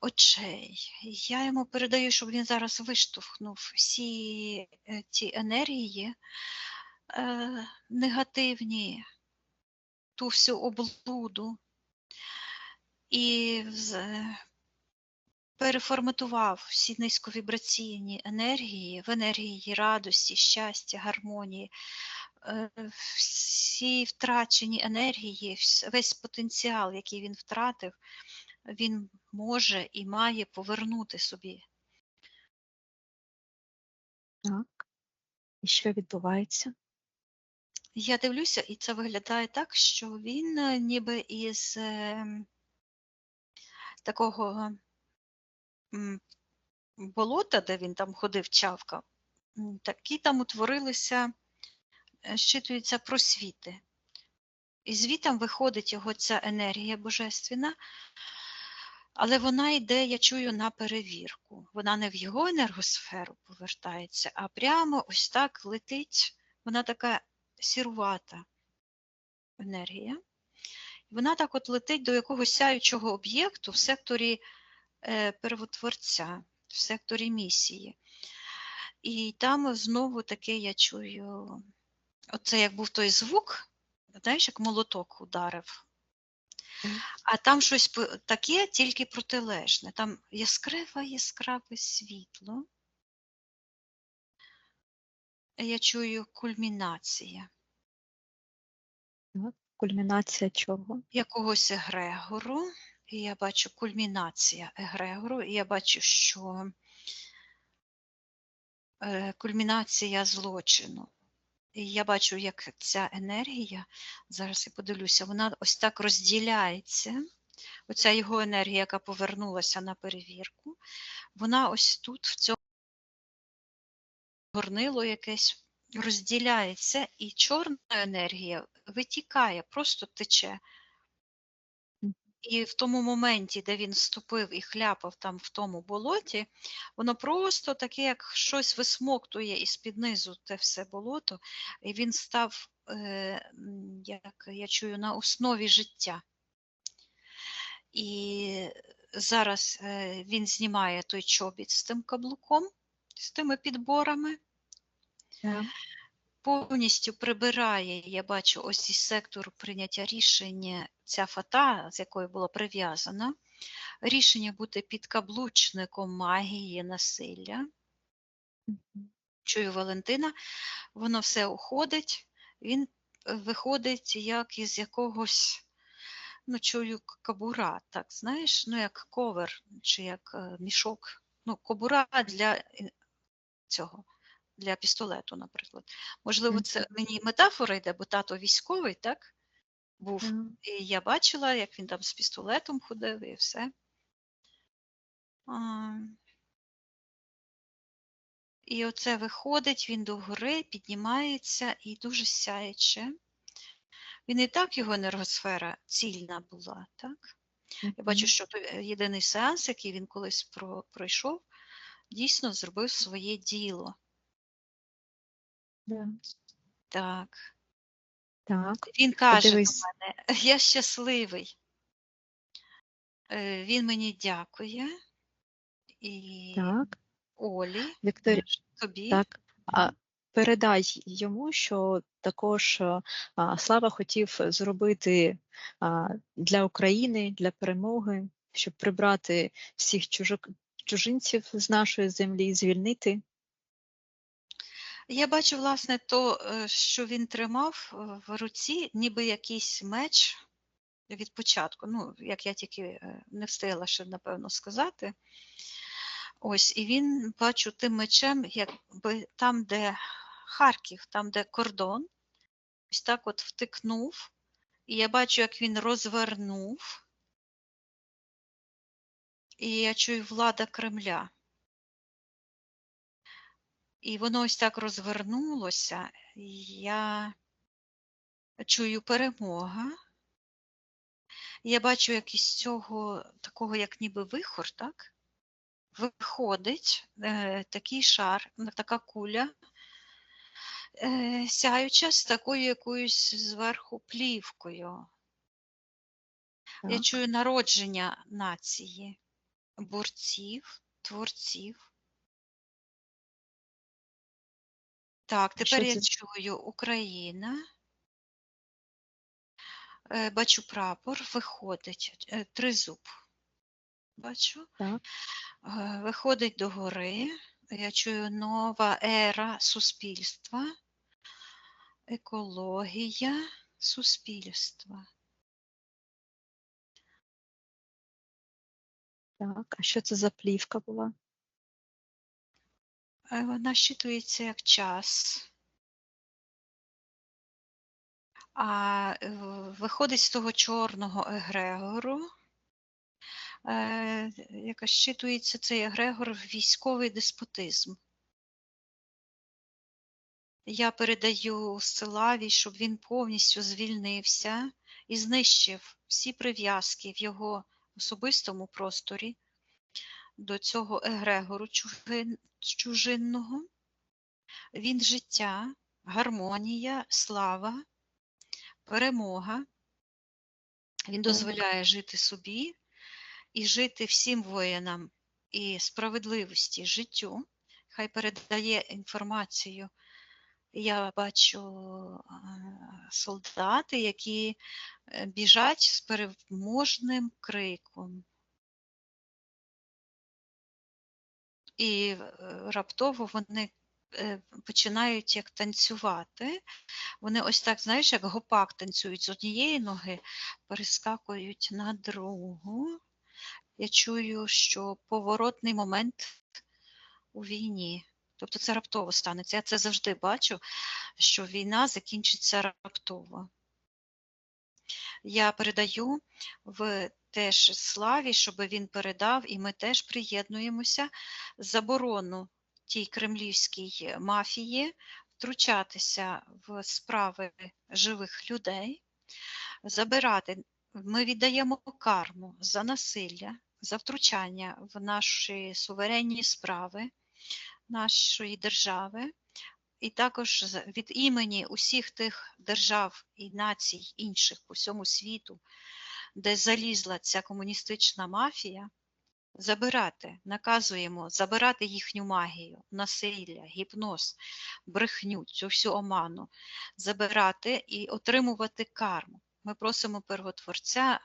Speaker 3: очей. Я йому передаю, щоб він зараз виштовхнув всі ті енергії негативні, ту всю облуду, і переформатував всі низьковібраційні енергії в енергії радості, щастя, гармонії, всі втрачені енергії, весь потенціал, який він втратив, він може і має повернути собі.
Speaker 1: Так. І що відбувається?
Speaker 3: Я дивлюся, і це виглядає так, що він ніби із такого болота, де він там ходив, чавкав, такі там утворилися, щитуються просвіти. І звітом виходить його ця енергія божественна, але вона йде, я чую, на перевірку. Вона не в його енергосферу повертається, а прямо ось так летить, вона така сірувата енергія. Вона так от летить до якогось сяючого об'єкту в секторі первотворця, в секторі місії. І там знову таке я чую, оце як був той звук, знаєш, як молоток ударив. А там щось таке, тільки протилежне. Там яскраве світло. Я чую кульмінація.
Speaker 1: Так. Кульмінація чого?
Speaker 3: Якогось егрегору. І я бачу кульмінація егрегору. І я бачу, що кульмінація злочину. І я бачу, як ця енергія, зараз я подивлюся, вона ось так розділяється. Оця його енергія, яка повернулася на перевірку, вона ось тут, в цьому горнило якесь, розділяється, і чорна енергія витікає, просто тече. І в тому моменті, де він вступив і хляпав там в тому болоті, воно просто таке, як щось висмоктує із-під низу те все болото, і він став, як я чую, на основі життя. І зараз він знімає той чобіт з тим каблуком, з тими підборами, повністю прибирає, я бачу, ось цей сектор прийняття рішення, ця фата, з якою було прив'язано, рішення бути підкаблучником магії насилля. Чую Валентина, воно все уходить, він виходить як із якогось, ну, чую, кобура, так, знаєш, ну, як ковер, чи як мішок, ну, кобура для цього, для пістолету, наприклад. Можливо, це мені метафора йде, бо тато військовий, так, був. І я бачила, як він там з пістолетом ходив і все. І оце виходить, він догори, піднімається і дуже сяюче. Він і так, його енергосфера цільна була, так? Я бачу, що той єдиний сеанс, який він колись пройшов, дійсно зробив своє діло. Так. Він каже до мене, я щасливий. Він мені дякує. І Олі,
Speaker 1: Вікторія,
Speaker 3: тобі.
Speaker 1: так. Передай йому, що також Слава хотів зробити для України, для перемоги, щоб прибрати всіх чужинців з нашої землі, звільнити.
Speaker 3: Я бачу, власне, то, що він тримав в руці, ніби якийсь меч від початку, ну, як я тільки не встигла ще, напевно, сказати. Ось, і він, бачу, тим мечем, якби там, де Харків, там, де кордон, ось так от втикнув, і я бачу, як він розвернув, і я чую влада Кремля. І воно ось так розвернулося, і я чую перемога. І я бачу, як із цього, такого, як ніби вихор, так? Виходить такий шар, така куля, сяюча з такою якоюсь зверху плівкою. Я чую народження нації, борців, творців. Так, тепер я чую Україна. Бачу прапор, виходить, тризуб. Бачу. Виходить догори. Я чую нова ера суспільства, екологія суспільства.
Speaker 1: Так, а що це за плівка була?
Speaker 3: Вона щитується як час. А виходить з того чорного егрегору, яка щитується цей егрегор в військовий деспотизм. Я передаю Славі, щоб він повністю звільнився і знищив всі прив'язки в його особистому просторі до цього егрегору чужинного. Він життя, гармонія, слава, перемога. Він дозволяє жити собі і жити всім воїнам і справедливості, життю. Хай передає інформацію. Я бачу солдати, які біжать з переможним криком. І раптово вони починають як танцювати. Вони ось так, знаєш, як гопак танцюють з однієї ноги, перескакують на другу. Я чую, що поворотний момент у війні. Тобто це раптово станеться. Я це завжди бачу, що війна закінчиться раптово. Я передаю в теж Славі, щоб він передав, і ми теж приєднуємося, заборону тій кремлівській мафії втручатися в справи живих людей, забирати. Ми віддаємо карму за насилля, за втручання в наші суверенні справи нашої держави, і також від імені усіх тих держав і націй інших по всьому світу, де залізла ця комуністична мафія, наказуємо забирати їхню магію, насилля, гіпноз, брехню, цю всю оману, забирати і отримувати карму. Ми просимо Первотворця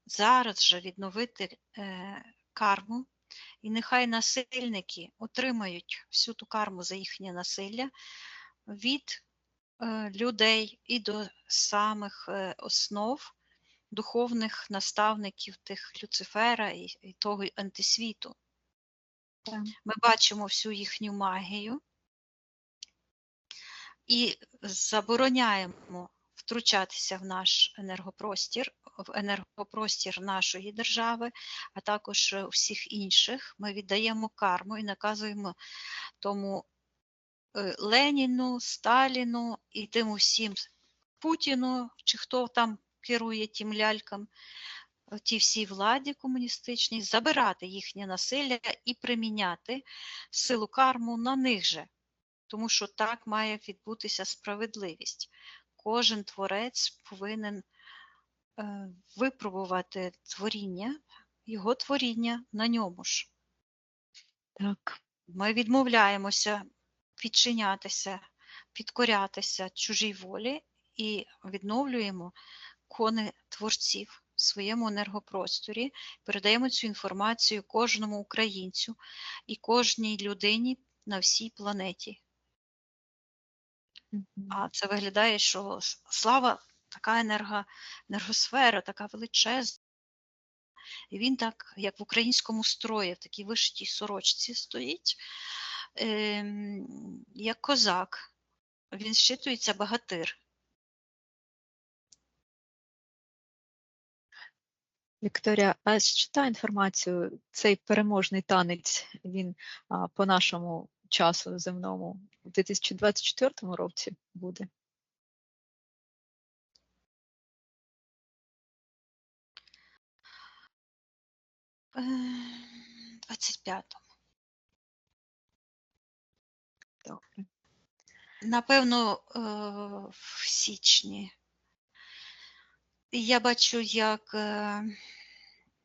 Speaker 3: зараз же відновити карму, і нехай насильники отримають всю ту карму за їхнє насилля від людей і до самих основ духовних наставників тих Люцифера і того антисвіту.
Speaker 1: Так.
Speaker 3: Ми бачимо всю їхню магію і забороняємо втручатися в наш енергопростір, в енергопростір нашої держави, а також всіх інших. Ми віддаємо карму і наказуємо тому Леніну, Сталіну і тим усім Путіну, чи хто там керує тим лялькам, ті всій владі комуністичній, забирати їхнє насилля і приміняти силу карму на них же. Тому що так має відбутися справедливість. Кожен творець повинен випробувати творіння, його творіння на ньому ж.
Speaker 1: Так.
Speaker 3: Ми відмовляємося підчинятися, підкорятися чужій волі і відновлюємо кони творців в своєму енергопросторі, передаємо цю інформацію кожному українцю і кожній людині на всій планеті. А це виглядає, що слава, така енергосфера, така величезна. І він так, як в українському строї, в такій вишитій сорочці стоїть, як козак. Він щитується багатир.
Speaker 1: Вікторія, а читай інформацію, цей переможний танець, він по нашому часу земному у 2024 році буде?
Speaker 3: Е, 25-му.
Speaker 1: Добре.
Speaker 3: Напевно, в січні. Я бачу, як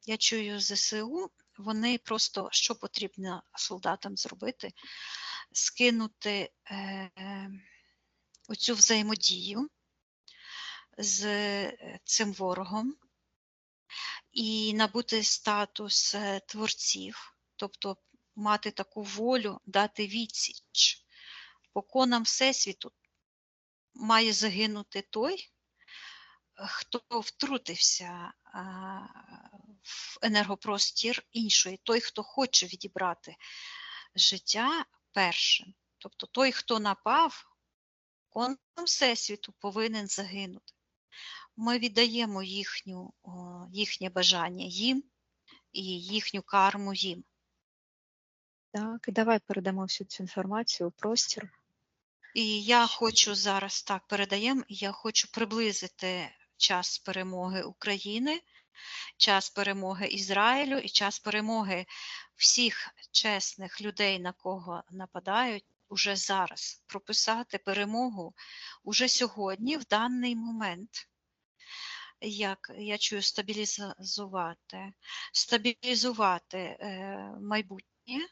Speaker 3: я чую ЗСУ, вони просто, що потрібно солдатам зробити, скинути оцю взаємодію з цим ворогом і набути статус творців, тобто мати таку волю, дати відсіч. По конам Всесвіту має загинути той, хто втрутився в енергопростір іншої, той, хто хоче відібрати життя першим. Тобто той, хто напав, конам Всесвіту повинен загинути. Ми віддаємо їхнє бажання їм і їхню карму їм.
Speaker 1: Так, і давай передамо всю цю інформацію у простір.
Speaker 3: І я хочу зараз, так, передаємо, я хочу приблизити час перемоги України, час перемоги Ізраїлю і час перемоги всіх чесних людей, на кого нападають, уже зараз. Прописати перемогу уже сьогодні, в даний момент. Як я чую, стабілізувати майбутнє,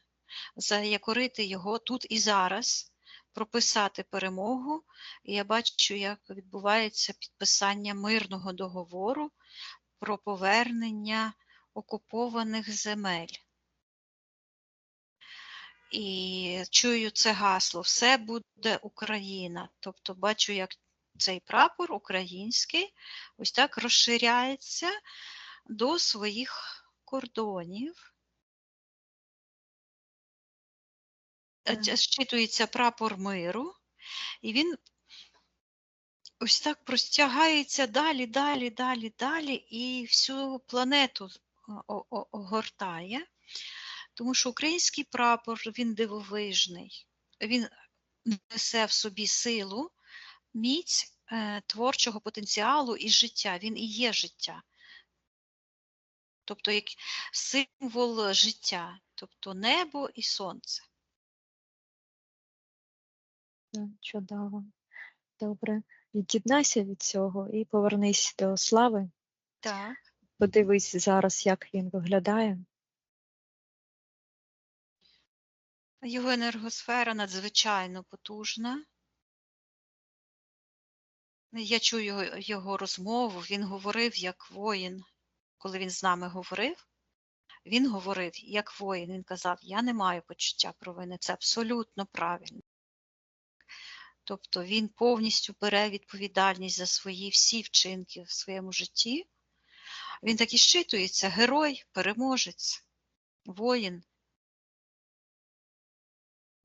Speaker 3: заякорити його тут і зараз, прописати перемогу. І я бачу, як відбувається підписання мирного договору про повернення окупованих земель. І чую це гасло «Все буде Україна». Тобто бачу, як цей прапор український ось так розширяється до своїх кордонів. Зчитується прапор миру, і він ось так простягається далі, далі, далі, далі, і всю планету огортає, тому що український прапор, він дивовижний, він несе в собі силу, міць творчого потенціалу і життя. Він і є життя. Тобто як символ життя, тобто небо і сонце.
Speaker 4: Чудово. Добре. Від'єднайся від цього і повернись до слави.
Speaker 3: Так.
Speaker 4: Подивись зараз, як він виглядає.
Speaker 3: Його енергосфера надзвичайно потужна. Я чую його розмову, він говорив як воїн. Коли він з нами говорив, він говорив як воїн. Він казав, я не маю почуття провини, це абсолютно правильно. Тобто він повністю бере відповідальність за свої всі вчинки в своєму житті. Він так і щитується: герой, переможець, воїн,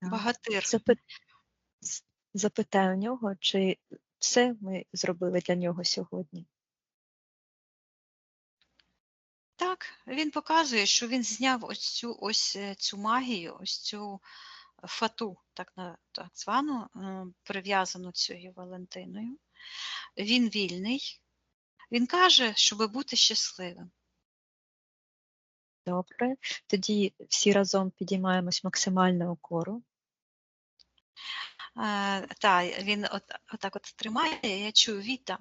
Speaker 3: багатир.
Speaker 4: Запитай у нього, чи все ми зробили для нього сьогодні.
Speaker 3: Так, він показує, що він зняв ось цю магію, ось цю фату, так звану, прив'язану цією Валентиною. Він вільний. Він каже, щоб бути щасливим.
Speaker 4: Добре. Тоді всі разом підіймаємось максимально угору.
Speaker 3: Так, він отак от тримає, я чую віта.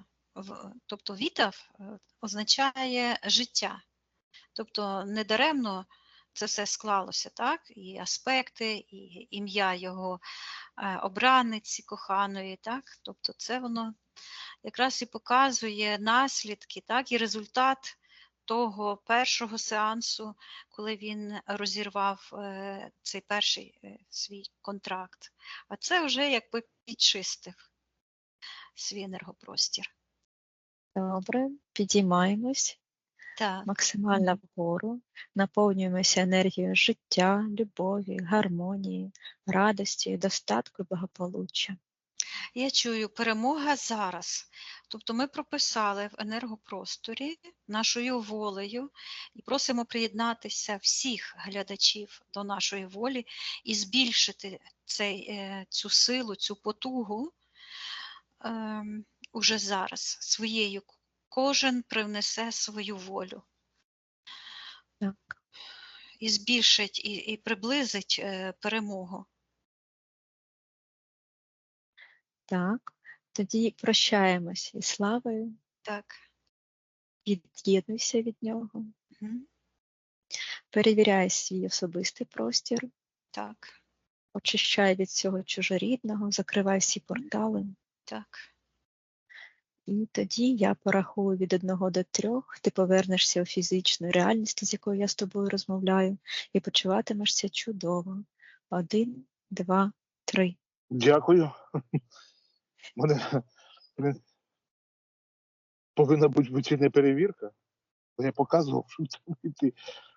Speaker 3: Тобто віта означає життя. Тобто недаремно це все склалося, так? І аспекти, і ім'я його обраниці коханої, так? Тобто це воно якраз і показує наслідки, так? І результат того першого сеансу, коли він розірвав цей перший свій контракт. А це вже якби підчистив свій енергопростір.
Speaker 4: Добре. Підіймаємось
Speaker 3: Так.
Speaker 4: максимально вгору. Наповнюємося енергією життя, любові, гармонії, радості, достатку і благополуччя.
Speaker 3: Я чую перемога зараз. Тобто ми прописали в енергопросторі нашою волею і просимо приєднатися всіх глядачів до нашої волі і збільшити цю силу, цю потугу уже зараз своєю. Кожен привнесе свою волю.
Speaker 4: Так.
Speaker 3: І збільшить, і приблизить перемогу.
Speaker 4: Так. Тоді прощаємось із славою.
Speaker 3: Так.
Speaker 4: Від'єднуйся від нього.
Speaker 3: Угу.
Speaker 4: Перевіряй свій особистий простір.
Speaker 3: Так.
Speaker 4: Очищай від цього чужорідного, закривай всі портали.
Speaker 3: Так.
Speaker 4: І тоді я порахую від 1 до 3, ти повернешся у фізичну реальність, з якою я з тобою розмовляю, і почуватимешся чудово. 1, 2, 3.
Speaker 2: Дякую. Мене повинна бути не перевірка, бо я показував, що треба йти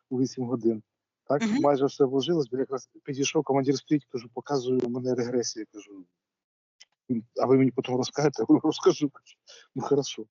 Speaker 2: у 8 годин. Так, майже все вложилось, бо якраз підійшов, командир стоїть, кажу, показую, у мене регресія, кажу. А ви мені потім розкажете? Розкажу, кажу. Ну, хорошо.